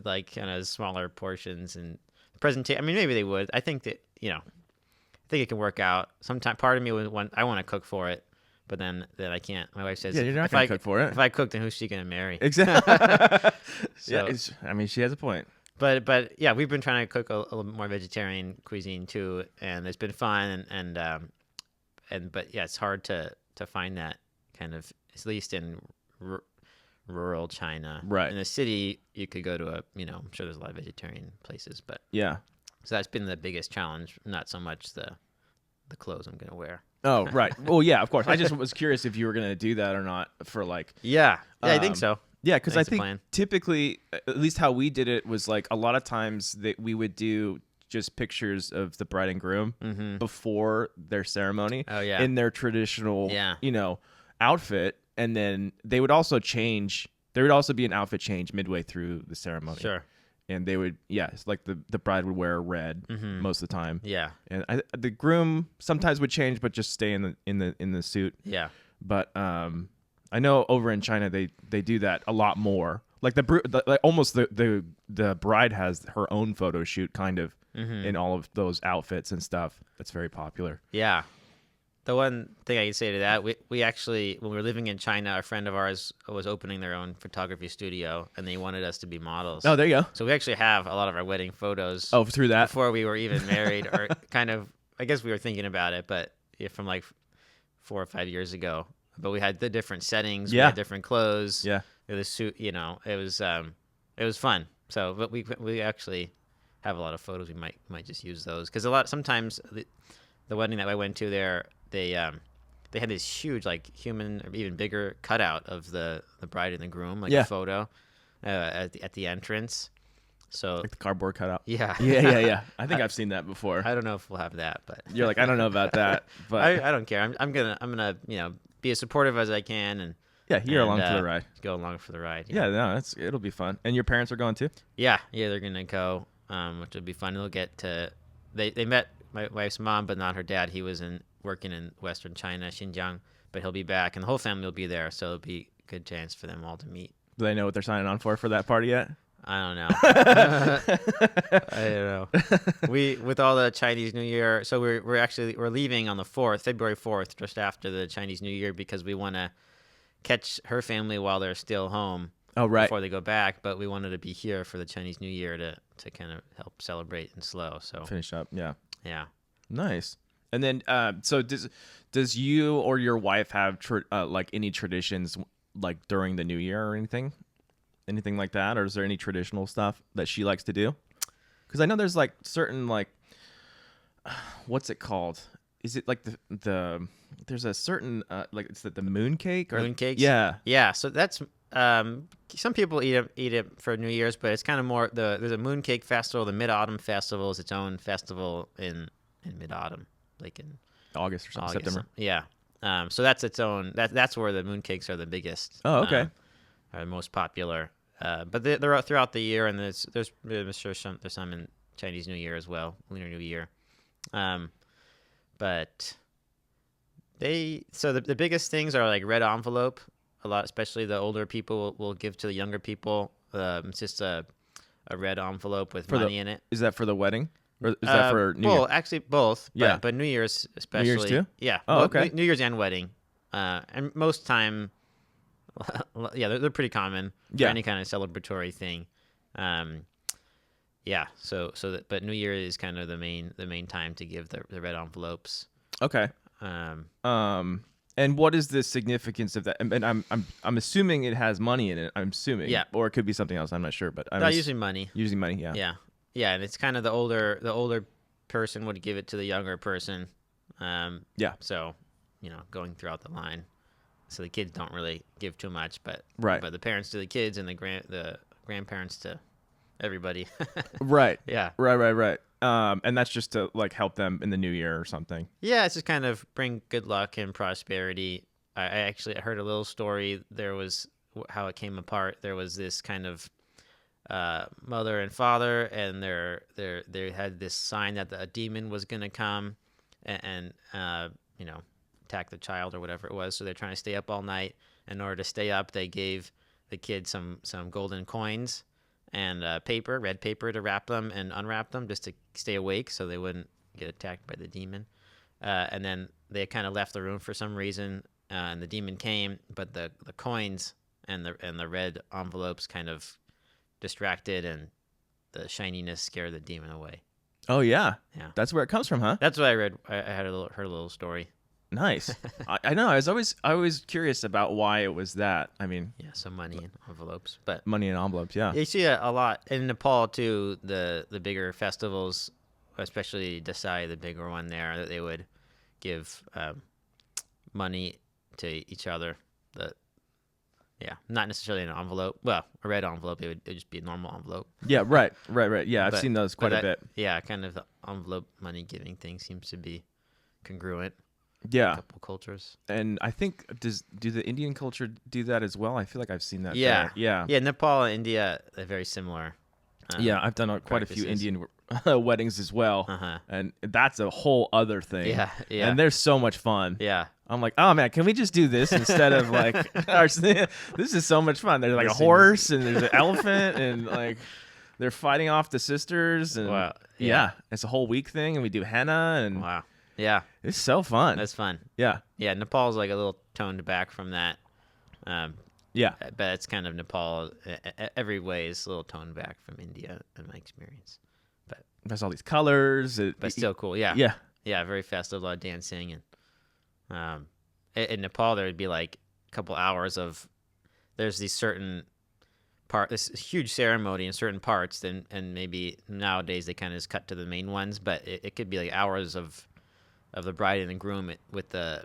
Like kind of smaller portions and presentation. I mean, maybe they would. I think that I think it can work out. Sometimes part of me would want. I want to cook for it, but then I can't. My wife says, Yeah, you're not if gonna I cook for it. If I cook, then who's she gonna marry? Exactly. So- I mean, she has a point. But yeah, we've been trying to cook a little more vegetarian cuisine too, and it's been fun. But yeah, it's hard to find that kind of, at least in rural China. Right. In the city, you could go to I'm sure there's a lot of vegetarian places, but Yeah. so that's been the biggest challenge. Not so much the clothes I'm gonna wear. Oh, right. Well, yeah, of course. I just was curious if you were gonna do that or not for like. Yeah, I think so. Yeah, because I That's the think plan. typically, at least how we did it was like a lot of times that we would do just pictures of the bride and groom before their ceremony. Oh, yeah. In their traditional, Yeah. outfit, and then they would also change. There would also be an outfit change midway through the ceremony. Sure. And they would, it's like the bride would wear red most of the time. Yeah. And the groom sometimes would change, but just stay in the suit. Yeah. But I know over in China they do that a lot more. Like almost the bride has her own photo shoot kind of in all of those outfits and stuff. That's very popular. Yeah. The one thing I can say to that, we actually, when we were living in China, a friend of ours was opening their own photography studio, and they wanted us to be models. Oh, there you go. So we actually have a lot of our wedding photos. Oh, through that. Before we were even married, or kind of, I guess we were thinking about it, but from like 4 or 5 years ago. But we had the different settings, we had different clothes. Yeah. The suit, it was fun. So, but we actually have a lot of photos. We might just use those because sometimes the wedding that I went to there, they had this huge like human or even bigger cutout of the bride and the groom, like a photo at the entrance. So Like the cardboard cutout. yeah. Yeah. I think I've seen that before. I don't know if we'll have that, but You're like, I don't know about that, but I don't care. I'm gonna be as supportive as I can and you're along for the ride. Go along for the ride. Yeah, no, it'll be fun. And your parents are going too? Yeah, they're gonna go, which will be fun. They'll get to. They met my wife's mom, but not her dad. He was working in Western China, Xinjiang, but he'll be back, and the whole family will be there. So it'll be a good chance for them all to meet. Do they know what they're signing on for that party yet? I don't know. I don't know. We with all the Chinese New Year, so we're leaving on the 4th, February 4th, just after the Chinese New Year, because we want to catch her family while they're still home. Oh, right. Before they go back, but we wanted to be here for the Chinese New Year to kind of help celebrate and slow. So Finish up. Yeah. yeah. Nice. And then, so does you or your wife have like any traditions like during the New Year or anything like that, or is there any traditional stuff that she likes to do? Because I know there's like certain like, what's it called? Is it like the there's a certain like it's the moon cake or Moon cakes? Yeah. Yeah. So that's some people eat it for New Year's, but it's kind of more there's a mooncake festival. The Mid-Autumn Festival is its own festival in Mid-Autumn, like in August or something, August. September. Yeah. So that's its own. That's where the mooncakes are the biggest. Oh, okay. Are the most popular. But they're out throughout the year, and there's I'm sure there's some in Chinese New Year as well, Lunar New Year. But the biggest things are like red envelope. A lot, especially the older people will give to the younger people. It's just a red envelope with money in it. Is that for the wedding? Or is that for New Year? Well, actually both. Yeah. But New Year's especially. New Year's too? Yeah. Oh, okay. New Year's and wedding. And most time, yeah, they're pretty common for any kind of celebratory thing. Yeah. But New Year is kind of the main time to give the red envelopes. Okay. And what is the significance of that? And I'm assuming it has money in it. I'm assuming. Yeah. Or it could be something else. I'm not sure, but Usually money. Usually money. Yeah. Yeah. Yeah, and it's kind of the older person would give it to the younger person. Yeah. So, going throughout the line, so the kids don't really give too much, but right. But the parents to the kids and the grandparents to everybody. Right. Yeah. Right. And that's just to like help them in the new year or something. Yeah, it's just kind of bring good luck and prosperity. I actually heard a little story. There was how it came apart. There was this kind of mother and father, and they had this sign that a demon was gonna come and attack the child or whatever it was. So they're trying to stay up all night. In order to stay up, they gave the kids some golden coins and red paper to wrap them and unwrap them just to stay awake so they wouldn't get attacked by the demon. And then they kind of left the room for some reason, and the demon came, but the coins and the red envelopes kind of distracted, and the shininess scared the demon away. Oh yeah. Yeah. That's where it comes from, huh? That's what I read. I heard a little story. Nice. I know. I was always curious about why it was that. I mean, yeah, some money in envelopes, but money in envelopes. Yeah. You see a lot in Nepal too. The bigger festivals, especially Desai, the bigger one there, that they would give money to each other. Not necessarily an envelope. Well, a red envelope. It would just be a normal envelope. Yeah. Right. Yeah, I've seen those quite a bit. Yeah, kind of the envelope money giving thing seems to be congruent. Yeah. A couple cultures. And I think do the Indian culture do that as well? I feel like I've seen that. Yeah. There. Yeah. Yeah. Nepal and India are very similar. Yeah, I've done quite a few Indian weddings as well, and that's a whole other thing. Yeah. And they're so much fun. Yeah. I'm like, oh man, can we just do this instead of like this is so much fun. There's like a horse and there's an elephant and like they're fighting off the sisters and wow. Yeah, it's a whole week thing and we do henna and wow. Yeah. It's so fun. That's fun. Yeah. Yeah, Nepal's like a little toned back from that. Yeah. But it's kind of Nepal, every way is a little toned back from India in my experience. But there's all these colors. But still cool. Yeah. Yeah. Yeah, very festive, a lot of dancing. And in Nepal, there would be like a couple hours of, there's these certain this huge ceremony in certain parts, and maybe nowadays they kind of just cut to the main ones, but it could be like hours of the bride and the groom with the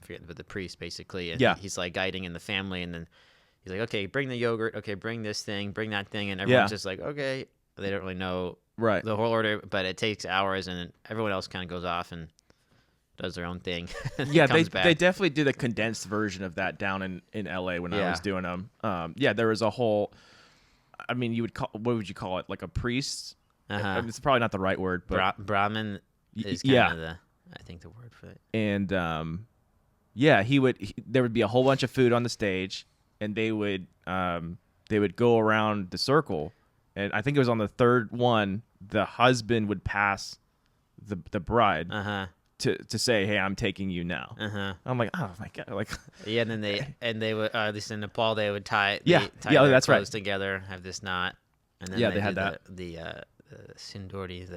with the priest basically, and he's like guiding in the family, and then he's like, okay, bring the yogurt, okay, bring this thing, bring that thing, and everyone's just like, okay, they don't really know the whole order, but it takes hours, and then everyone else kind of goes off and does their own thing. Yeah, they definitely did a condensed version of that down in LA when I was doing them. There was a whole, I mean, what would you call it, like a priest? I mean, it's probably not the right word, but Brahmin is kind of I think the word for it. And there would be a whole bunch of food on the stage, and they would they would go around the circle, and I think it was on the third one, the husband would pass the bride to say, "Hey, I'm taking you now." I'm like, oh my god, like Yeah, and then they would at least in Nepal they would tie yeah, their that's right. clothes together, have this knot, and then they had that the sindori,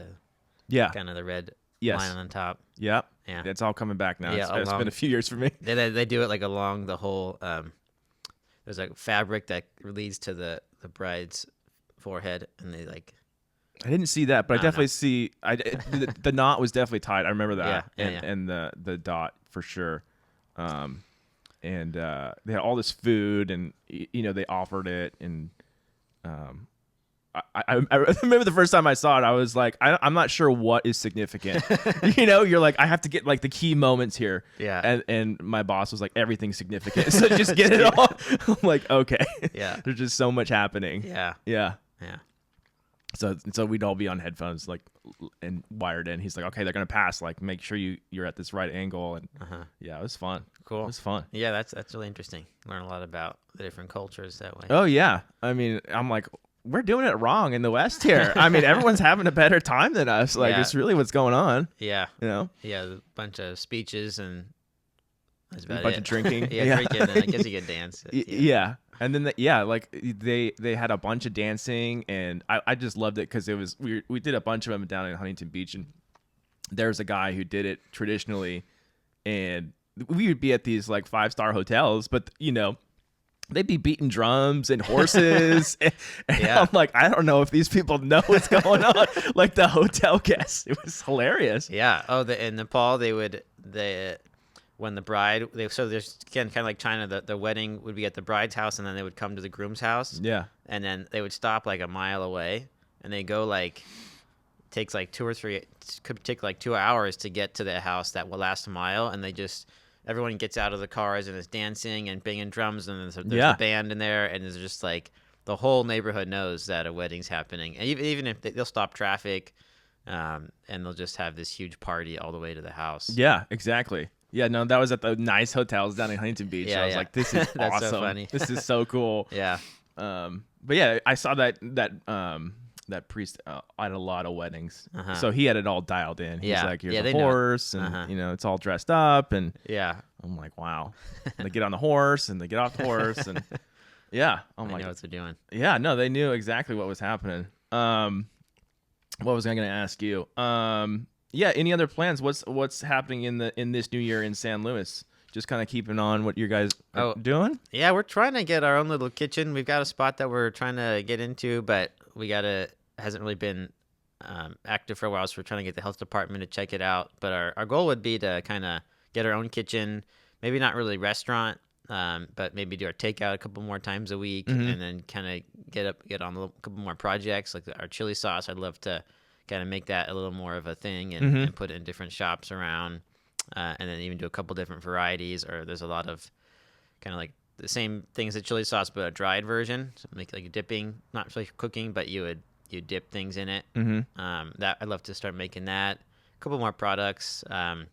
kind of the red yes. line on top. Yeah, yeah, it's all coming back now. Yeah, it's been a few years for me. They do it like along the whole. There's a fabric that leads to the bride's forehead, and they like. I didn't see that, but I definitely see. The knot was definitely tied. I remember that, and the dot for sure. And they had all this food, and they offered it, and I remember the first time I saw it, I was like, I'm not sure what is significant. You're like, I have to get like the key moments here. Yeah. And my boss was like, everything's significant, so just get it all. I'm like, okay. Yeah. There's just so much happening. Yeah. Yeah. Yeah. So we'd all be on headphones like and wired in. He's like, okay, they're gonna pass. Like, make sure you're at this right angle. And yeah, it was fun. Cool. It was fun. Yeah, that's really interesting. Learn a lot about the different cultures that way. Oh yeah. I mean, I'm like, we're doing it wrong in the West here. I mean, everyone's having a better time than us. Like, it's really what's going on. Yeah. Yeah, a bunch of speeches and that's about a bunch of drinking. Drinking, and I guess you could dance. Yeah. And then they had a bunch of dancing, and I just loved it because we did a bunch of them down in Huntington Beach, and there's a guy who did it traditionally, and we would be at these like 5-star hotels, but they'd be beating drums and horses. and I'm like, I don't know if these people know what's going on. Like the hotel guests, it was hilarious. Yeah. Oh, in Nepal, when the bride, so there's again kind of like China, the wedding would be at the bride's house, and then they would come to the groom's house. Yeah. And then they would stop like a mile away, and they go like, takes like 2 or 3, could take like 2 hours to get to the house that will last a mile, and everyone gets out of the cars and is dancing and banging drums, and there's a band in there, and it's just like the whole neighborhood knows that a wedding's happening, and even if they'll stop traffic, and they'll just have this huge party all the way to the house. Yeah, exactly. Yeah, no, that was at the nice hotels down in Huntington Beach. Yeah, I was like, this is That's awesome. So funny. This is so cool. Yeah. But yeah, I saw that priest at a lot of weddings. So he had it all dialed in. He's like, here's a horse, and it's all dressed up, and I'm like, wow. And they get on the horse, and they get off the horse, and yeah, I'm like, know what they're doing. Yeah, no, they knew exactly what was happening. What was I going to ask you? Yeah, any other plans? What's happening in this new year in San Luis? Just kind of keeping on what you guys are doing? Yeah, we're trying to get our own little kitchen. We've got a spot that we're trying to get into, but hasn't really been active for a while, so we're trying to get the health department to check it out. But our goal would be to kind of get our own kitchen, maybe not really restaurant, but maybe do our takeout a couple more times a week, and then kind of get on a couple more projects, like our chili sauce. I'd love to kind of make that a little more of a thing and put it in different shops around, and then even do a couple different varieties. Or there's a lot of kind of like the same things as chili sauce, but a dried version. So make like dipping, not really cooking, but you dip things in it. That I'd love to start making that. A couple more products. And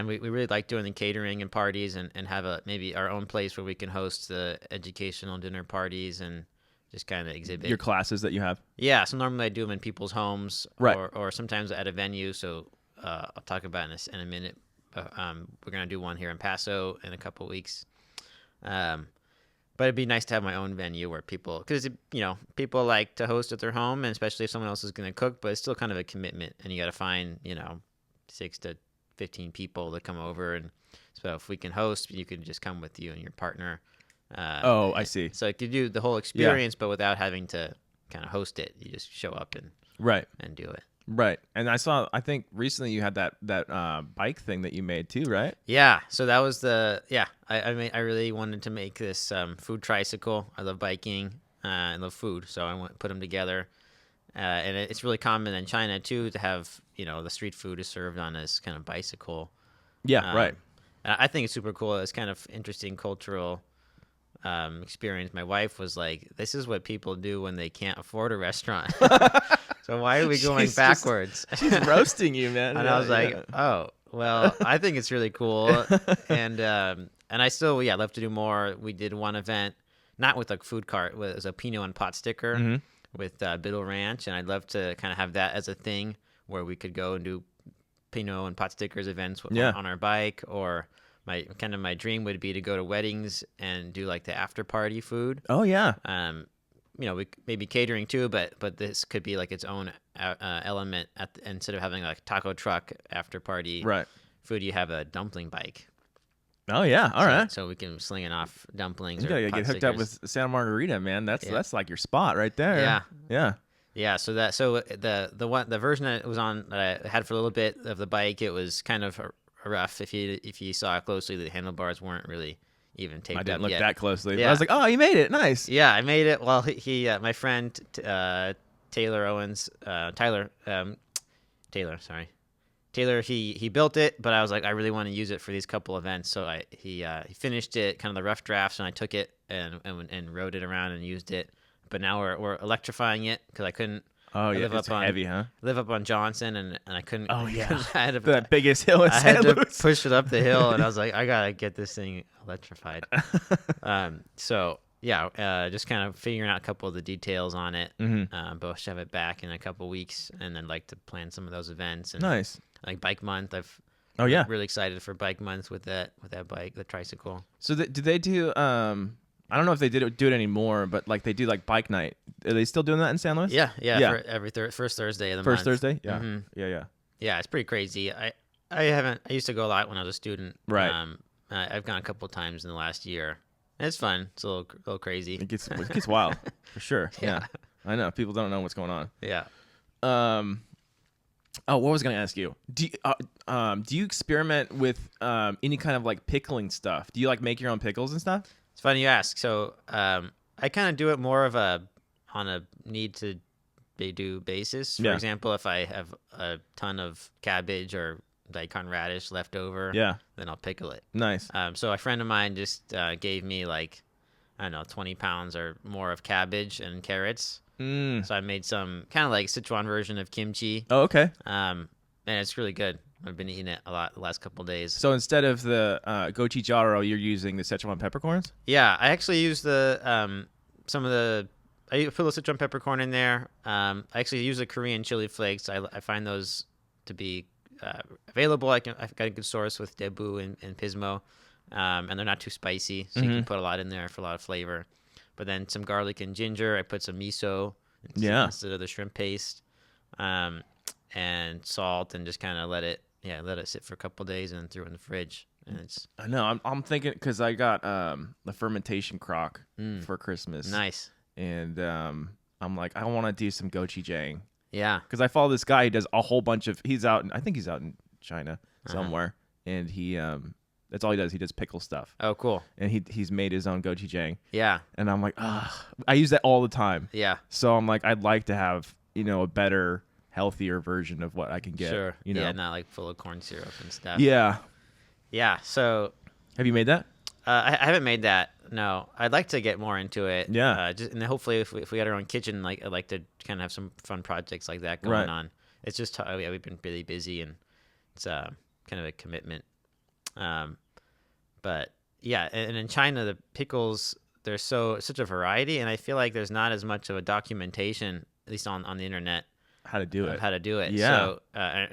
we really like doing the catering and parties, and have maybe our own place where we can host the educational dinner parties and just kind of exhibit your classes that you have. Yeah, so normally I do them in people's homes, right, or sometimes at a venue. So I'll talk about it in a minute. We're gonna do one here in Paso in a couple weeks. But it'd be nice to have my own venue where people like to host at their home, and especially if someone else is gonna cook. But it's still kind of a commitment, and you got to find 6 to 15 people to come over, and so if we can host, you can just come with you and your partner. I see. So you could do the whole experience, but without having to kind of host it. You just show up and do it. Right. And I think recently you had that bike thing that you made too, right? Yeah. So that was I really wanted to make this food tricycle. I love biking. I love food, so I put them together. And it's really common in China too to have the street food is served on this kind of bicycle. Yeah. Right. I think it's super cool. It's kind of interesting cultural experience. My wife was like, this is what people do when they can't afford a restaurant. So why are we going backwards? She's roasting you, man. And I was like, oh, well, I think it's really cool. And I still, love to do more. We did one event not with a food cart, it was a Pinot and pot sticker with Biddle Ranch, and I'd love to kind of have that as a thing where we could go and do Pinot and pot stickers events on our bike, or my dream would be to go to weddings and do like the after party food. Oh yeah. We maybe catering too, but this could be like its own element instead of having like a taco truck after party food, you have a dumpling bike. Oh yeah, all right. So we can sling it off dumplings. You gotta get hooked up with Santa Margarita, man. That's like your spot right there. Yeah. So the version that was on that I had for a little bit of the bike, it was kind of rough. If you saw it closely, the handlebars weren't really even taped up yet. I didn't look that closely. Yeah. But I was like, oh, you made it. Nice. Yeah, I made it. Well, my friend Taylor Owens, Taylor, he built it, but I was like, I really want to use it for these couple events. So he finished it, kind of the rough drafts, and I took it and rode it around and used it. But now we're electrifying it because I couldn't. Oh yeah, it's heavy, huh? Live up on Johnson, and I couldn't. Oh yeah, I had the biggest hill in I San had Luis. to push it up the hill, and I was like, I gotta get this thing electrified. So yeah, just kind of figuring out a couple of the details on it. But I'll have it back in a couple weeks, and then like to plan some of those events. And nice. Like Bike Month, I'm really excited for Bike Month with that bike, the tricycle. So did they do? I don't know if they do it anymore, but like they do like bike night. Are they still doing that in San Luis? Yeah. For every first Thursday of the month. First Thursday? Yeah. Yeah. Yeah, it's pretty crazy. I used to go a lot when I was a student. Right. I've gone a couple of times in the last year. It's fun. It's a little crazy. It gets wild for sure. Yeah. I know people don't know what's going on. Yeah. Oh, what was I going to ask you? Do you experiment with any kind of like pickling stuff? Do you like make your own pickles and stuff? It's funny you ask. So I kind of do it more of on a need to do basis. For example, if I have a ton of cabbage or daikon radish left over, then I'll pickle it. Nice. So a friend of mine just gave me like, I don't know, 20 pounds or more of cabbage and carrots. So I made some kind of like Sichuan version of kimchi. Oh, okay. And it's really good. I've been eating it a lot the last couple of days. So instead of the gochujang, you're using the Sichuan peppercorns? Yeah, I actually use I put a little Sichuan peppercorn in there. I actually use the Korean chili flakes. I find those to be available. I've got a good source with Daebu and Pismo, and they're not too spicy, so you can put a lot in there for a lot of flavor. But then some garlic and ginger. I put some miso instead of the shrimp paste, and salt, and just kind of let it sit for a couple of days, and then threw it in the fridge. And I know. I'm thinking because I got the fermentation crock for Christmas. Nice. And I'm like, I want to do some gochujang. Yeah. Because I follow this guy. He does a whole bunch of. I think he's out in China somewhere, and he that's all he does. He does pickle stuff. Oh, cool. And he's made his own gochujang. Yeah. And I'm like, I use that all the time. Yeah. So I'm like, I'd like to have a better, healthier version of what I can get. Sure. You know? Yeah, not like full of corn syrup and stuff. Yeah. Yeah. So. Have you made that? I haven't made that. No, I'd like to get more into it. Yeah. And hopefully, if we had our own kitchen, like I'd like to kind of have some fun projects like that going on. It's just we've been really busy, and it's kind of a commitment. But yeah, and in China, the pickles, there's such a variety, and I feel like there's not as much of a documentation, at least on the internet, how to do it. Yeah. So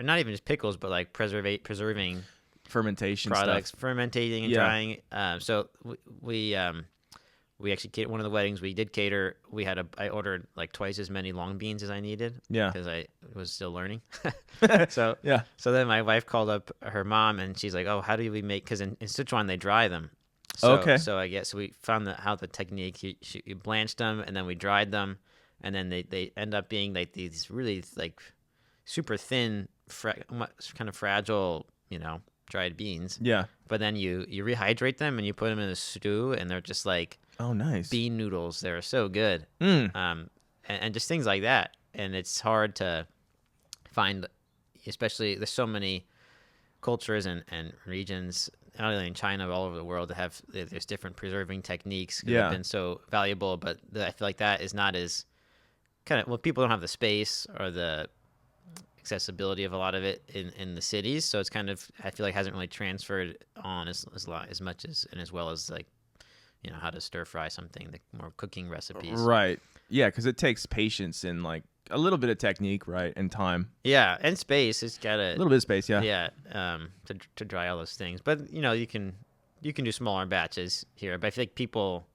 not even just pickles, but like preserving fermentation products, stuff. fermentating and drying. So we actually one of the weddings we did cater. I ordered like twice as many long beans as I needed. Yeah, because I was still learning. So then my wife called up her mom, and she's like, "Oh, how do we make?" Because in Sichuan they dry them. So I guess we found how the technique. You blanched them, and then we dried them, and then they end up being like these really like super thin, kind of fragile, dried beans. Yeah. But then you rehydrate them and you put them in a stew, and they're just like nice bean noodles. They're so good. And just things like that. And it's hard to find, especially there's so many cultures and regions, not only in China but all over the world, that there's different preserving techniques that have been so valuable. But I feel like that is not as people don't have the space or the accessibility of a lot of it in the cities, so it's kind of, I feel like, hasn't really transferred on as much as and as well as like how to stir fry something, the more cooking recipes. Right. Yeah, because it takes patience and like a little bit of technique, right, and time. Yeah, and space. It's got A little bit of space, yeah. Yeah, to dry all those things. But you can do smaller batches here. But I think people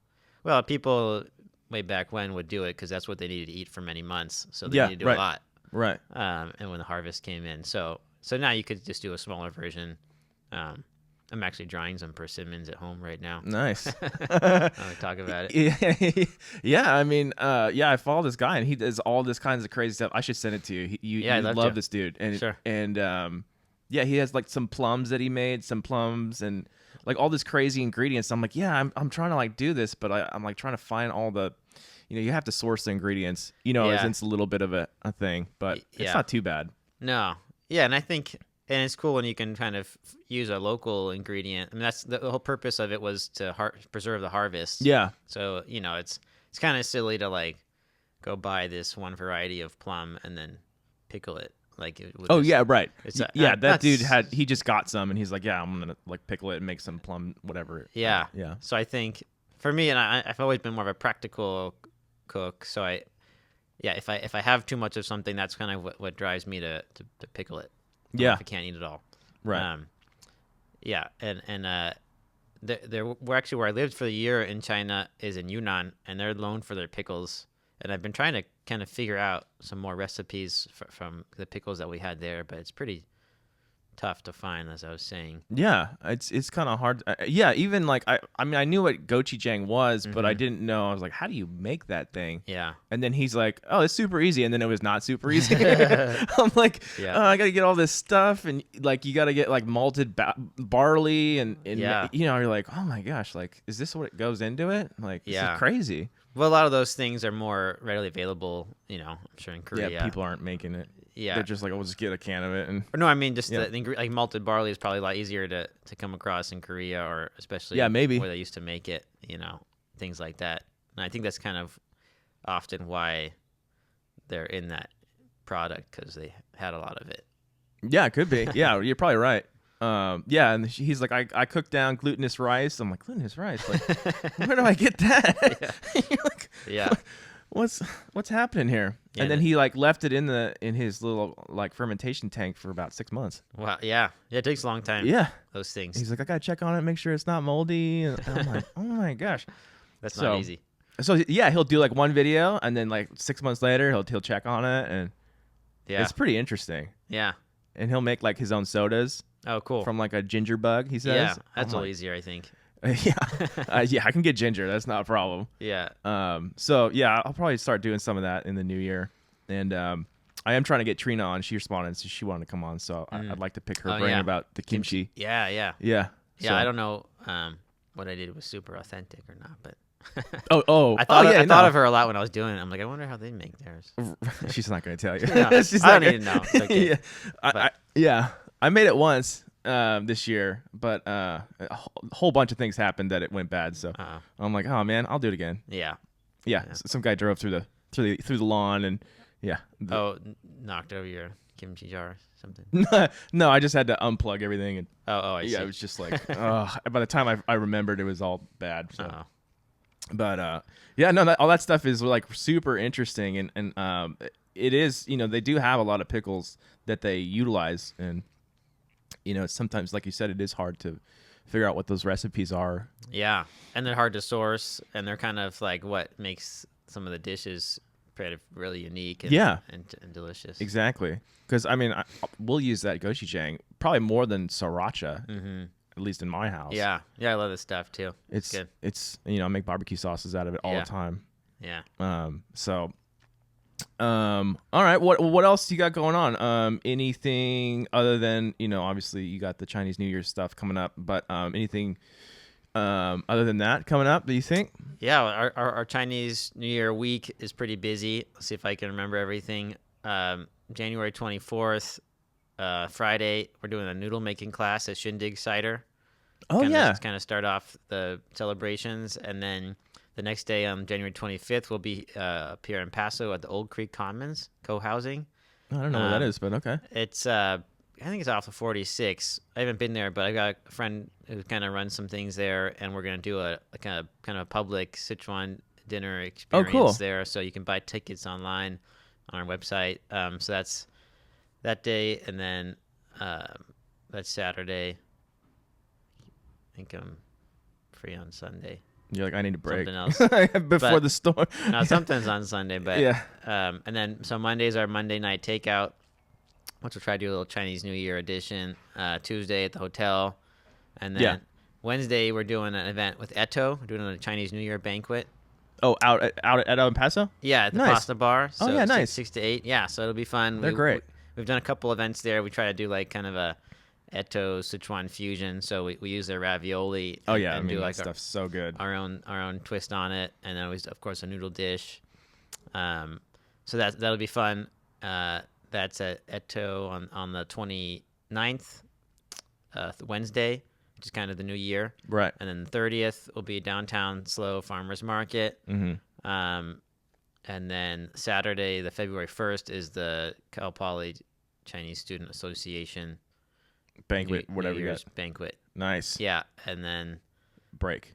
way back when would do it because that's what they needed to eat for many months. So they needed to do a lot. Right. And when the harvest came in, so now you could just do a smaller version. I'm actually drying some persimmons at home right now. Nice. I talk about it. Yeah. I mean, I follow this guy and he does all this kinds of crazy stuff. I should send it to you. You love this dude. And sure. And he has like some plums that he made, and like all this crazy ingredients. I'm like, yeah, I'm trying to like do this, but I'm like trying to find all the, you have to source the ingredients. It's a little bit of a thing, but it's not too bad. No. Yeah, and I think. And it's cool when you can kind of use a local ingredient. I mean, that's the whole purpose of it was to preserve the harvest. Yeah. So it's kind of silly to like go buy this one variety of plum and then pickle it. Like yeah, right. That dude he just got some and he's like, yeah, I'm gonna like pickle it and make some plum whatever. Yeah. Yeah. So I think for me, and I've always been more of a practical cook. So if I have too much of something, that's kind of what drives me to pickle it. Yeah, if I can't eat it all. Right. We're actually where I lived for the year in China is in Yunnan, and they're known for their pickles. And I've been trying to kind of figure out some more recipes from the pickles that we had there, but it's pretty tough to find, as I was saying. Yeah, it's kind of hard. Even like I mean I knew what gochujang was, but I didn't know. I was like, how do you make that thing? Yeah. And then he's like, oh, it's super easy, and then it was not super easy. I'm like, I got to get all this stuff, and like you got to get like malted barley, and you're like, oh my gosh, like is this what goes into it? Like this is crazy. Well, a lot of those things are more readily available. I'm sure in Korea. Yeah, people aren't making it. Yeah, they're just like, we'll just get a can of it. And no, I mean just like malted barley is probably a lot easier to come across in Korea, or especially maybe where they used to make it. Things like that. And I think that's kind of often why they're in that product because they had a lot of it. Yeah, it could be. Yeah, you're probably right. And he's like, I cooked down glutinous rice. I'm like, glutinous rice? Like, where do I get that? You're like, what's happening here? Yeah, and then he like left it in his little like fermentation tank for about 6 months. Wow. Yeah. It takes a long time. Yeah. Those things. He's like, I gotta check on it, make sure it's not moldy. And I'm like, oh my gosh, that's not easy. So he'll do like one video, and then like 6 months later he'll check on it, and it's pretty interesting. Yeah. And he'll make like his own sodas. Oh, cool. From like a ginger bug, he says. Yeah, that's a little easier, I think. I can get ginger. That's not a problem. Yeah. So yeah, I'll probably start doing some of that in the new year. And I am trying to get Trina on. She responded, so she wanted to come on. So I'd like to pick her brain about the kimchi. Yeah. Yeah. So. I don't know what I did was super authentic or not, but. I thought of her a lot when I was doing it. I'm like, I wonder how they make theirs. She's not going to tell you. No, I don't need to know. It's okay. I made it once this year, but a whole bunch of things happened that it went bad. So I'm like, oh man, I'll do it again. Yeah. So some guy drove through the lawn and knocked over your kimchi jar or something. No, I just had to unplug everything and I see. It was just like by the time I remembered, it was all bad. So. But all that stuff is like super interesting, and it is, they do have a lot of pickles that they utilize, and sometimes, like you said, it is hard to figure out what those recipes are. Yeah, and they're hard to source, and they're kind of like what makes some of the dishes really unique and delicious. Exactly, because I mean, we'll use that gochujang probably more than sriracha. Mm-hmm. At least in my house. Yeah, I love this stuff too. It's good. It's I make barbecue sauces out of it all the time. Yeah. All right. What else you got going on? Anything other than obviously you got the Chinese New Year stuff coming up, but anything other than that coming up? Do you think? Yeah, our Chinese New Year week is pretty busy. Let's see if I can remember everything. January 24th. Friday, we're doing a noodle making class at Shindig Cider. Kind of start off the celebrations, and then the next day on January 25th, we'll be up here in Paso at the Old Creek Commons co-housing. I don't know what that is, but okay. It's I think it's off of 46. I haven't been there, but I got a friend who kind of runs some things there, and we're gonna do a kind of a public Sichuan dinner experience there. So you can buy tickets online on our website. So that's that day, and then that's Saturday. I think I'm free on Sunday. You're like, I need a break. Something else. Before the storm. No, sometimes on Sunday, but yeah. And then so Mondays are Monday night takeout, which we'll try to do a little Chinese New Year edition. Tuesday at the hotel, and then Wednesday we're doing an event with Eto. We're doing a Chinese New Year banquet. Oh, out at El Paso? Yeah, at the Nice. Pasta Bar. So Oh, yeah, nice. 6 to 8. Yeah, so it'll be fun. They're great. We've done a couple events there. We try to do like kind of a Eto Sichuan fusion. So we use their ravioli. Oh yeah, and do that like stuff's so good. our own twist on it, and then always, of course, a noodle dish. So that'll be fun. That's at Eto on the 29th, Wednesday, which is kind of the new year. Right. And then the 30th will be downtown SLO Farmers Market. Mm-hmm. And then Saturday, the February 1st, is the Cal Poly Chinese Student Association Banquet, New whatever you Year's got. banquet. Nice. Yeah, and then Break.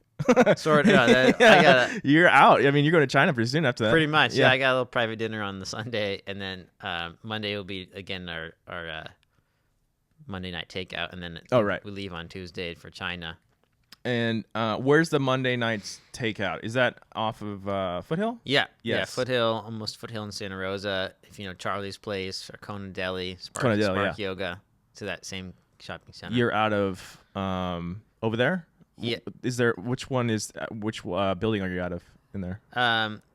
sort of. I got You're out. I mean, you're going to China pretty soon after that. pretty much. Yeah, I got a little private dinner on the Sunday, and then Monday will be again our Monday night takeout, and then we leave on Tuesday for China. And where's the Monday night's takeout? Is that off of Foothill? Yeah, yeah, Yes. Foothill, almost Foothill in Santa Rosa. If you know Charlie's Place or Kona Deli, Kona Deli, Spark Yoga, to that same shopping center. You're out of over there? Yeah. Is there which building are you out of in there?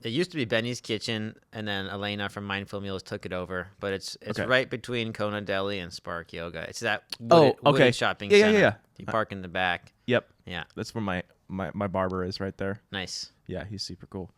It used to be Benny's Kitchen, and then Elena from Mindful Meals took it over. But it's Okay. right between Kona Deli and Spark Yoga. It's that okay. wooded shopping Yeah, center. yeah. You park in the back. Yep. Yeah, That's where my barber is right there. nice. Yeah, he's super cool.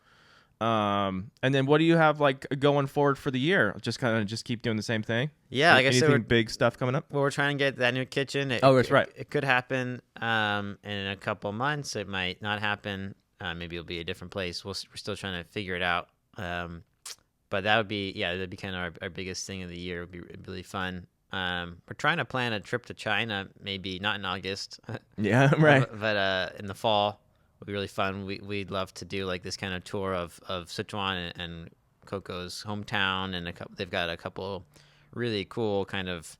And then what do you have like going forward for the year? Just keep doing the same thing? Yeah, like I said, anything big stuff coming up? well, we're trying to get that new kitchen. That's right. It could happen in a couple months. It might not happen. Maybe it'll be a different place. We're still trying to figure it out. But that'd be kind of our biggest thing of the year. It would be really fun. We're trying to plan a trip to China, maybe not in August. Yeah, right. But in the fall would be really fun. We'd love to do like this kind of tour of Sichuan and Coco's hometown, and they've got a couple really cool kind of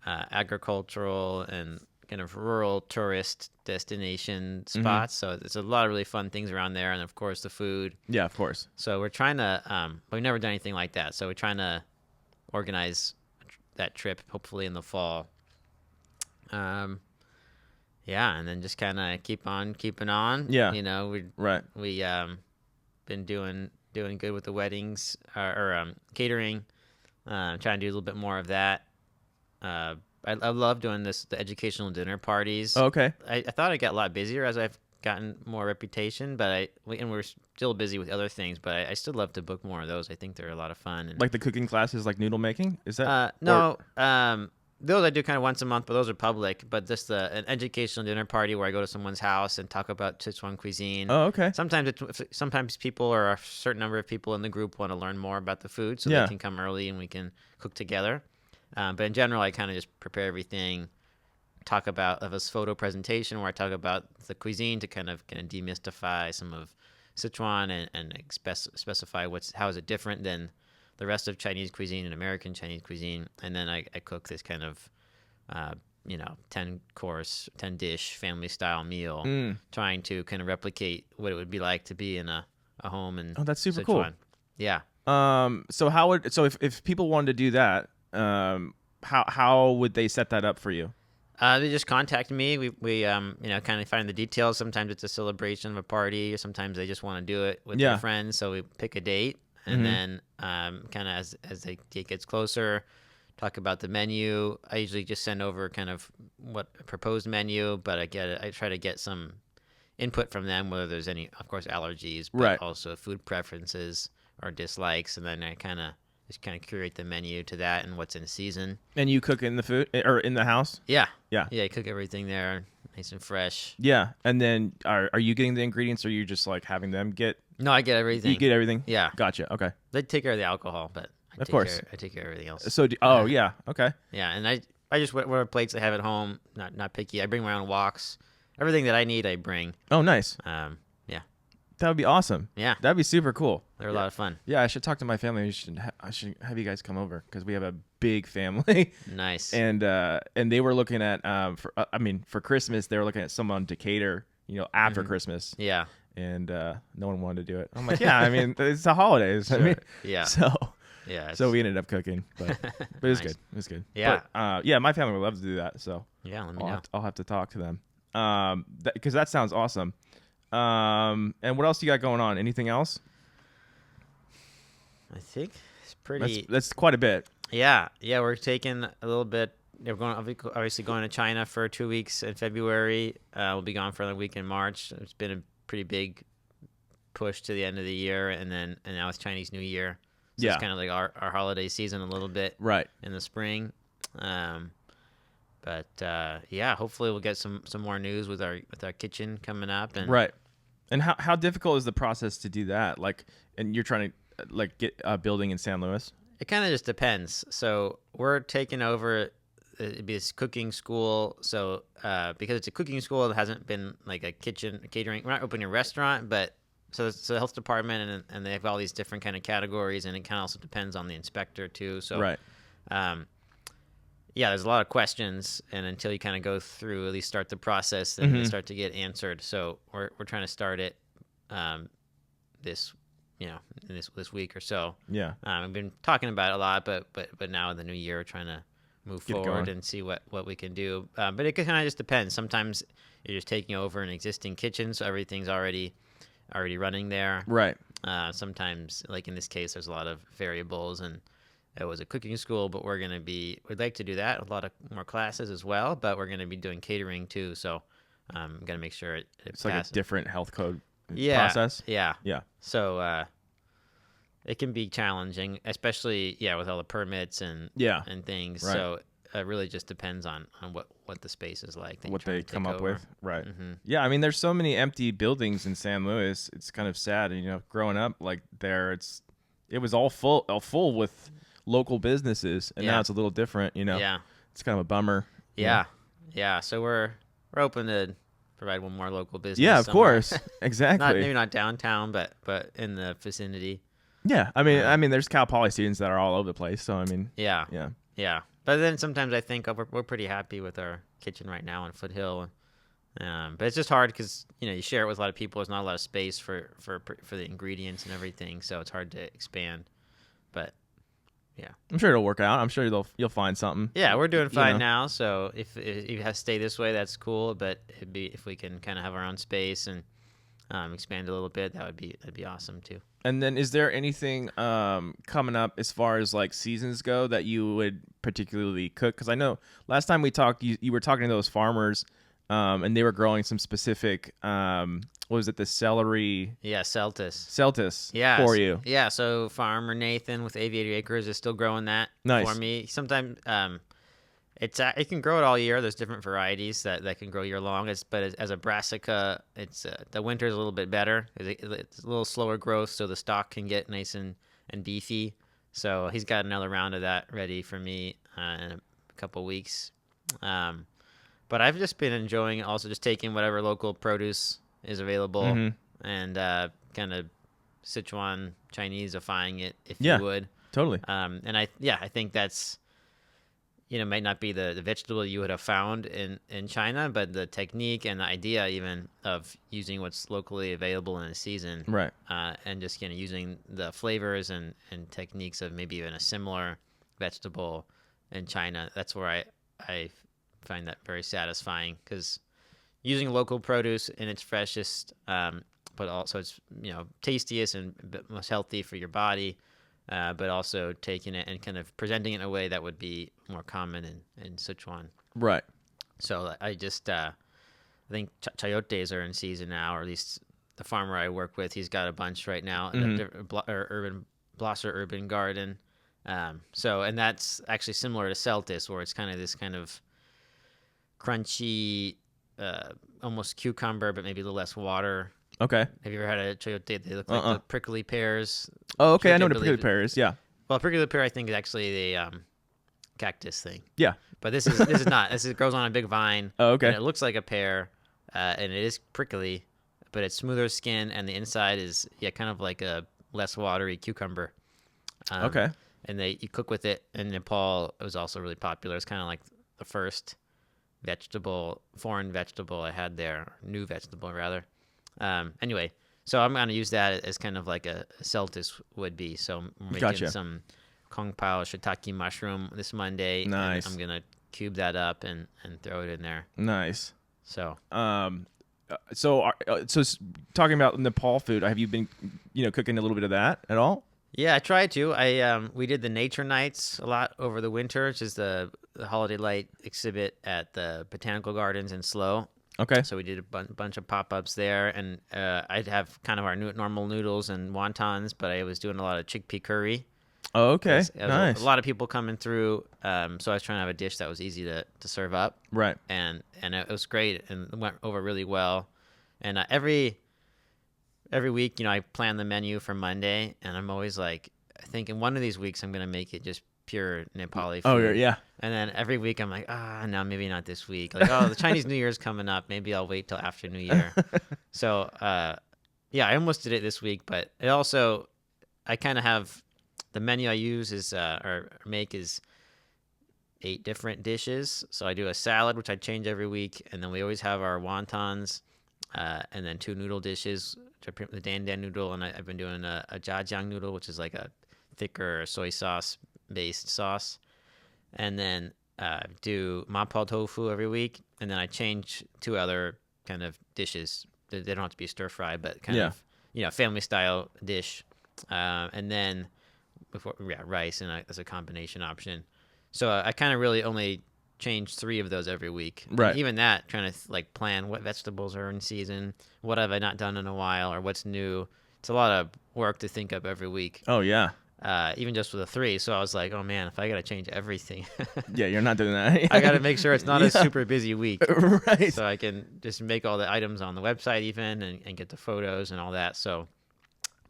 agricultural and kind of rural tourist destination spots. So there's a lot of really fun things around there, and of course the food. Yeah, of course. So we're trying to. We've never done anything like that, so we're trying to organize that trip hopefully in the fall. Yeah, and then just kind of keep on keeping on. Yeah. You know, we been doing good with the weddings or catering. Trying to do a little bit more of that. I love doing the educational dinner parties. Oh, okay. I thought I got a lot busier as I've gotten more reputation, but we're still busy with other things, but I still love to book more of those. I think they're a lot of fun. And, Like the cooking classes, like noodle making? Is that? no. Those I do kind of once a month, but those are public. But just an educational dinner party where I go to someone's house and talk about Sichuan cuisine. Oh, okay. Sometimes people or a certain number of people in the group want to learn more about the food, so they can come early and we can cook together. But in general, I kind of just prepare everything. Talk about a photo presentation where I talk about the cuisine to kind of demystify some of Sichuan and specify how is it different than the rest of Chinese cuisine and American Chinese cuisine. And then I cook this kind of 10-course, 10-dish family style meal, trying to kind of replicate what it would be like to be in a home in that's super Sichuan. cool. Yeah. So if people wanted to do that, how would they set that up for you? They just contact me. We kind of find the details. Sometimes it's a celebration of a party, or sometimes they just want to do it with their friends. So we pick a date, and then kind of as the date gets closer, talk about the menu. I usually just send over kind of what a proposed menu, but I try to get some input from them, whether there's any, of course, allergies, but also food preferences or dislikes, and then I kind of curate the menu to that and what's in season. And you cook in the food or in the house? Yeah. Yeah. Yeah, I cook everything there, nice and fresh. Yeah. And then are you getting the ingredients, or are you just like having them get? No, I get everything. You get everything? Yeah. Gotcha. Okay. They take care of the alcohol, but Of course. I take care of everything else. So, yeah. Okay. Yeah, and I I just whatever plates I have at home. Not picky. I bring my own woks. Everything that I need, I bring. Oh, nice. Yeah. That would be awesome. Yeah. That'd be super cool. They're a lot of fun. Yeah, I should talk to my family. I should have you guys come over because we have a big family. Nice. And they were looking at for Christmas they were looking at someone to cater, after Christmas. Yeah. And no one wanted to do it. I'm like, yeah, I mean, it's the holidays. Sure. I mean, Yeah. So we ended up cooking, but it was good. It was good. Yeah. But, my family would love to do that. So yeah, let me know. I'll have to talk to them. Because that sounds awesome. And what else you got going on? Anything else? I think it's pretty. That's quite a bit. Yeah. We're taking a little bit. We're obviously going to China for 2 weeks in February. We'll be gone for another week in March. It's been a pretty big push to the end of the year, and now it's Chinese New Year. So it's kind of like our holiday season a little bit. Right. In the spring. But hopefully we'll get some more news with our kitchen coming up. And right. And how difficult is the process to do that? Like, and you're trying to get a building in San Luis? It kind of just depends. So we're taking over. It'd be this cooking school. So because it's a cooking school, it hasn't been like a catering. We're not opening a restaurant, but so it's the health department, and they have all these different kind of categories, and it kind of also depends on the inspector too. So right. There's a lot of questions, and until you kind of go through, at least start the process, then they start to get answered. So we're trying to start it this week or so. Yeah. I've been talking about it a lot, but now in the new year, we're trying to move forward and see what we can do. But it kind of just depends. Sometimes you're just taking over an existing kitchen, so everything's already running there. Right. Sometimes, like in this case, there's a lot of variables, and it was a cooking school, but we'd like to do that, a lot of more classes as well, but we're going to be doing catering too, so I'm going to make sure it's passes. Like a different health code process? Yeah. Yeah. So it can be challenging, especially, with all the permits and things. Right. So it really just depends on what the space is like. What they come up with. Right. Mm-hmm. Yeah, I mean, there's so many empty buildings in San Luis. It's kind of sad. Growing up like there, it was all full with local businesses, and now it's a little different. Yeah. It's kind of a bummer. Yeah. Yeah. So we're open to provide one more local business. Yeah, of somewhere. course. Exactly. Maybe not downtown, but in the vicinity. Yeah. I mean, there's Cal Poly students that are all over the place. So I mean. Yeah. Yeah. Yeah. But then sometimes I think we're pretty happy with our kitchen right now on Foothill. But it's just hard because you share it with a lot of people. There's not a lot of space for the ingredients and everything, so it's hard to expand. But yeah, I'm sure it'll work out. I'm sure you'll find something. Yeah, we're doing fine now. So if you have to stay this way, that's cool. But it'd be if we can kind of have our own space and expand a little bit, that'd be awesome too. And then, is there anything coming up as far as like seasons go that you would particularly cook? Because I know last time we talked, you were talking to those farmers, and they were growing some specific. What was it? The celery. Yeah, Celtis. Yeah, for you. Yeah, so farmer Nathan with Aviator Acres is still growing that for me. Sometimes it can grow it all year. There's different varieties that can grow year long. But as a brassica, it's the winter is a little bit better. It's a little slower growth, so the stalk can get nice and beefy. So he's got another round of that ready for me in a couple weeks. But I've just been enjoying also just taking whatever local produce is available and kind of Sichuan Chinese-ifying it, if you would. Totally. And I think that's, might not be the vegetable you would have found in China, but the technique and the idea even of using what's locally available in a season. Right. And just kind of using the flavors and techniques of maybe even a similar vegetable in China. That's where I find that very satisfying because using local produce in its freshest, but also it's tastiest and most healthy for your body, but also taking it and kind of presenting it in a way that would be more common in Sichuan. Right. So I just I think chayotes are in season now, or at least the farmer I work with, he's got a bunch right now. Blosser Urban Garden. And that's actually similar to Celtis, where it's kind of this kind of crunchy, almost cucumber, but maybe a little less water. Okay. Have you ever had a chayote? They look like the prickly pears. Oh, okay. I know what a prickly pear is. Yeah. Well, prickly pear, I think, is actually cactus thing. Yeah. But this is not. It grows on a big vine. Oh, okay. And it looks like a pear, and it is prickly, but it's smoother skin, and the inside is kind of like a less watery cucumber. Okay. And you cook with it in Nepal. It was also really popular. It's kind of like the first foreign vegetable I had there, new vegetable rather. Anyway, so I'm gonna use that as kind of like a celtis would be. So I'm making some kung pao shiitake mushroom this Monday. Nice. I'm gonna cube that up and throw it in there. Nice. So so talking about Nepal food, have you been cooking a little bit of that at all? Yeah, I tried to. We did the nature nights a lot over the winter, which is the holiday light exhibit at the botanical gardens in SLO. Okay. So we did a bunch of pop-ups there, and I'd have kind of our normal noodles and wontons, but I was doing a lot of chickpea curry. Oh, okay. Nice. A lot of people coming through, so I was trying to have a dish that was easy to serve up. Right. And it was great and it went over really well. And every week, I plan the menu for Monday, and I'm always like, I think in one of these weeks I'm gonna make it just pure Nepali food. Oh, yeah. And then every week I'm like, no, maybe not this week. Like, the Chinese New Year is coming up. Maybe I'll wait till after New Year. So, I almost did it this week, but it also, I kind of have, the menu I use is, or make is 8 different dishes. So I do a salad, which I change every week. And then we always have our wontons, and then 2 noodle dishes, the dan dan noodle. And I've been doing a jajang noodle, which is like a thicker soy sauce based sauce, and then do mapo tofu every week, and then I change 2 other kind of dishes. They don't have to be stir fry, but kind of family style dish, and then rice and as a combination option. So I kind of really only change 3 of those every week. Right. And even that, trying to plan what vegetables are in season, what have I not done in a while, or what's new. It's a lot of work to think up every week. Oh yeah. Even just with the 3. So I was like, oh man, if I got to change everything. Yeah, you're not doing that. I got to make sure it's not a super busy week. Right. So I can just make all the items on the website even and get the photos and all that. So,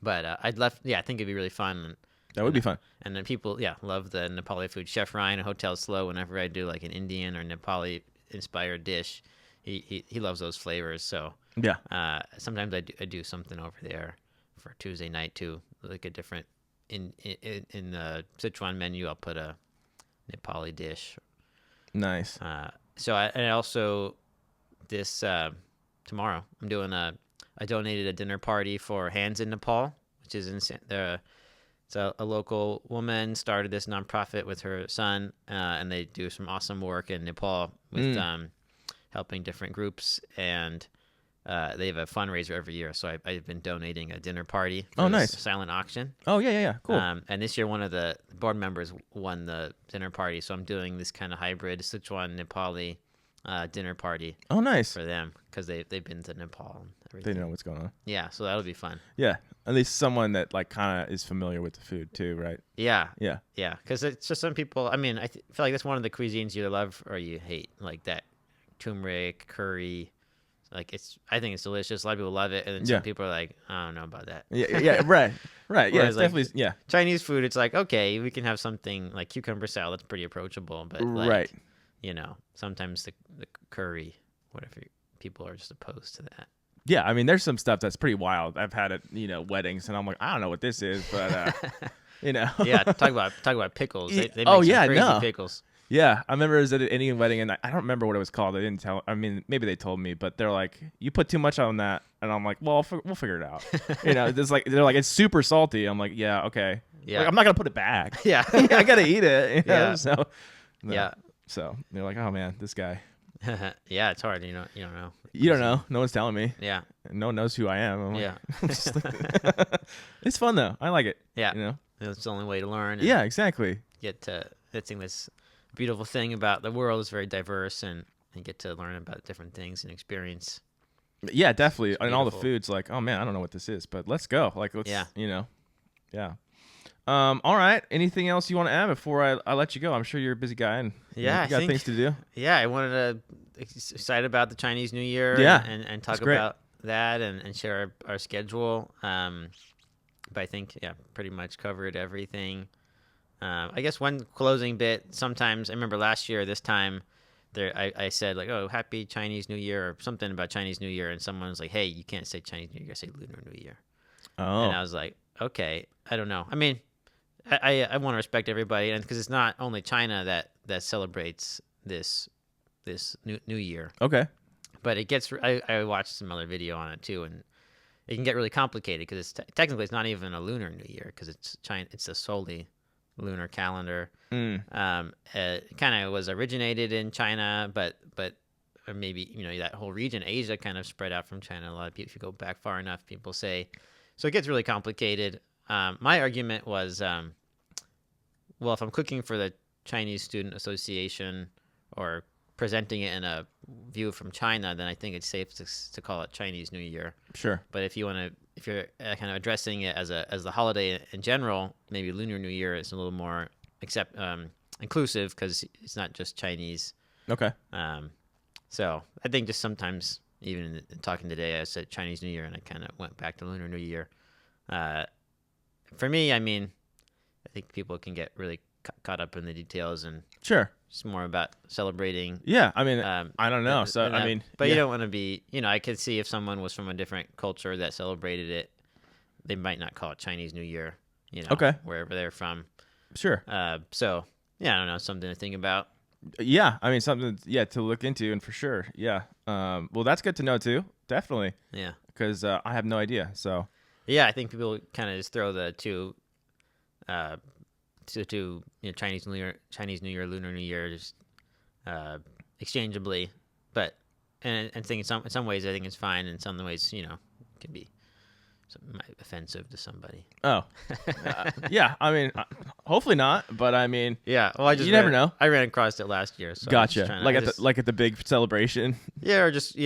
but I think it'd be really fun. That would be fun. And then people, love the Nepali food. Chef Ryan at Hotel SLO, whenever I do like an Indian or Nepali inspired dish, he loves those flavors. So yeah, sometimes I do something over there for Tuesday night too, like a different. In the Sichuan menu, I'll put a Nepali dish. Nice. So I also tomorrow I'm doing I donated a dinner party for Hands in Nepal, which is it's a local woman started this nonprofit with her son, and they do some awesome work in Nepal with helping different groups, and they have a fundraiser every year, so I've been donating a dinner party for nice. silent auction. Oh, yeah. Cool. And this year, one of the board members won the dinner party, so I'm doing this kind of hybrid Sichuan Nepali dinner party. Oh, nice. For them, because they've been to Nepal and everything. They know what's going on. Yeah, so that'll be fun. Yeah, at least someone that kind of is familiar with the food too, right? Yeah. Yeah. Because it's just some people, I mean, I feel like that's one of the cuisines you either love or you hate, like that turmeric, curry. I think it's delicious. A lot of people love it, and then some people are like, I don't know about that. Yeah, right. Yeah, it's definitely, yeah. Chinese food, it's like, okay, we can have something like cucumber salad. That's pretty approachable, but right. Sometimes the curry, whatever, people are just opposed to that. Yeah, I mean, there's some stuff that's pretty wild. I've had at, weddings, and I'm like, I don't know what this is, but Yeah, talk about pickles. They make some crazy pickles. Yeah, I remember it was at an Indian wedding, and I don't remember what it was called. They didn't tell. I mean, maybe they told me, but they're like, "You put too much on that," and I'm like, "Well, we'll figure it out." It's like they're like, "It's super salty." I'm like, "Yeah, okay." Yeah, like, I'm not gonna put it back. Yeah, I gotta eat it. Yeah. So, yeah. So they're like, "Oh man, this guy." Yeah, it's hard. You don't know. You don't know. No one's telling me. Yeah. No one knows who I am. I'm yeah. It's fun though. I like it. Yeah. It's the only way to learn. Yeah, exactly. Get to this beautiful thing about the world is very diverse, and get to learn about different things and experience. Yeah, definitely. And all the foods, like, oh man, I don't know what this is, but let's go. Like, let's, yeah. All right. Anything else you want to add before I let you go? I'm sure you're a busy guy and you got things to do. Yeah, I wanted to excited about the Chinese New Year. Yeah, and talk about that and share our schedule. But I think pretty much covered everything. I guess one closing bit. Sometimes I remember last year this time, I said like, "Oh, Happy Chinese New Year" or something about Chinese New Year, and someone was like, "Hey, you can't say Chinese New Year, say Lunar New Year." Oh. And I was like, "Okay, I don't know. I mean, I want to respect everybody, and because it's not only China that celebrates this new year, Okay. but it gets. I watched some other video on it too, and it can get really complicated because technically it's not even a Lunar New Year because it's China. It's a solely lunar calendar. It kind of was originated in China, but or maybe that whole region, Asia, kind of spread out from China. A lot of people, if you go back far enough, people say. So it gets really complicated. My argument was, well, if I'm cooking for the Chinese Student Association or presenting it in a view from China, then I think it's safe to call it Chinese New Year. Sure. But if you're kind of addressing it as the holiday in general, maybe Lunar New Year is a little more inclusive because it's not just Chinese. Okay. So I think just sometimes, even in talking today, I said Chinese New Year and I kind of went back to Lunar New Year. For me, I mean, I think people can get really caught up in the details and Sure. it's more about celebrating. Yeah, I mean, I don't know. So I mean, but you don't want to be. I could see if someone was from a different culture that celebrated it, they might not call it Chinese New Year. Okay. Wherever they're from. Sure. So yeah, I don't know, something to think about. Yeah, I mean something. Yeah, to look into, and for sure. Yeah. Well, that's good to know too. Definitely. Yeah. Because I have no idea. So. Yeah, I think people kind of just throw the two. Chinese New Year, Lunar New Year, just exchangeably, but and think in some ways I think it's fine. In some ways, it can be offensive to somebody. Oh, yeah. I mean, hopefully not, but I mean, yeah. Well, you never know. I ran across it last year. So gotcha. At the big celebration. Yeah, or just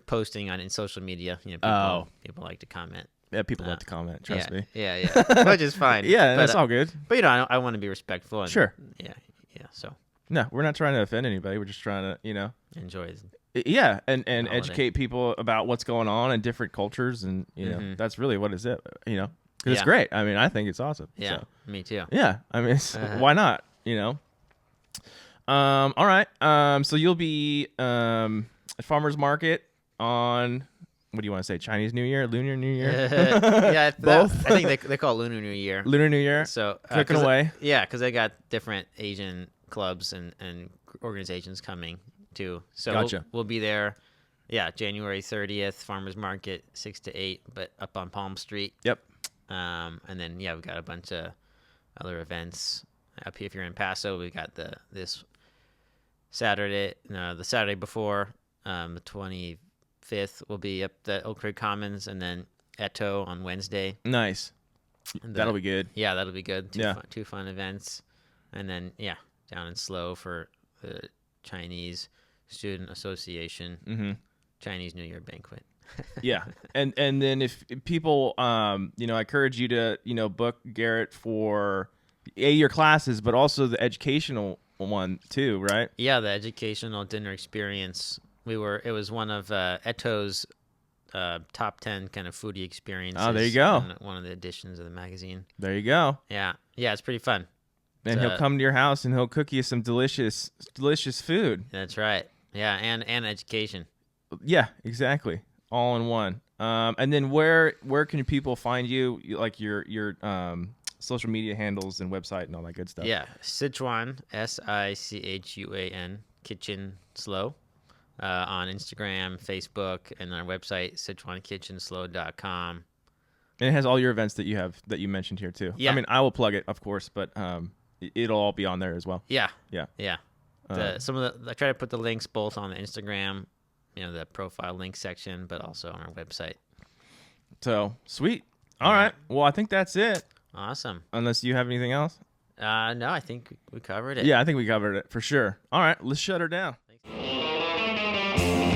posting in social media. People like to comment. Yeah, people like to comment. Trust me. Yeah, which is fine. Yeah, that's all good. But I want to be respectful. And, sure. Yeah. So. No, we're not trying to offend anybody. We're just trying to, enjoy it. Yeah, and educate people about what's going on in different cultures, and that's really what is it. Because it's great. I mean, I think it's awesome. Yeah, so. Me too. Yeah, I mean, why not? All right. So you'll be at Farmers Market on. What do you want to say? Chinese New Year, Lunar New Year? Yeah, both. I think they call it Lunar New Year. Lunar New Year. So cooking away. Yeah, because they got different Asian clubs and organizations coming too. So gotcha. We'll be there. Yeah, January 30th, Farmers Market, 6 to 8, but up on Palm Street. Yep. And then we've got a bunch of other events up here. If you're in Paso, we got this Saturday, the Saturday before, the 25th, we'll be up the Oak Creek Commons, and then Eto on Wednesday. Nice. That'll be good. Yeah, that'll be good. Two fun events, and then down in SLO for the Chinese Student Association Chinese New Year banquet. Yeah, and then if people, I encourage you to book Garrett for your classes, but also the educational one too, right? Yeah, the educational dinner experience. It was one of Eto's top 10 kind of foodie experiences. Oh, there you go. One of the editions of the magazine. There you go. Yeah, it's pretty fun. And he'll come to your house and he'll cook you some delicious food. That's right. Yeah, and education. Yeah, exactly. All in one. And then where can people find you? Like your social media handles and website and all that good stuff. Yeah, Sichuan SICHUAN Kitchen SLO. On Instagram, Facebook, and our website, SichuanKitchenSLO.com. And it has all your events that you mentioned here too. Yeah. I mean, I will plug it, of course, but it'll all be on there as well. Yeah. Yeah. I try to put the links both on the Instagram, the profile link section, but also on our website. So sweet. All right. Well, I think that's it. Awesome. Unless you have anything else. No, I think we covered it. Yeah, I think we covered it for sure. All right, let's shut her down. Thanks.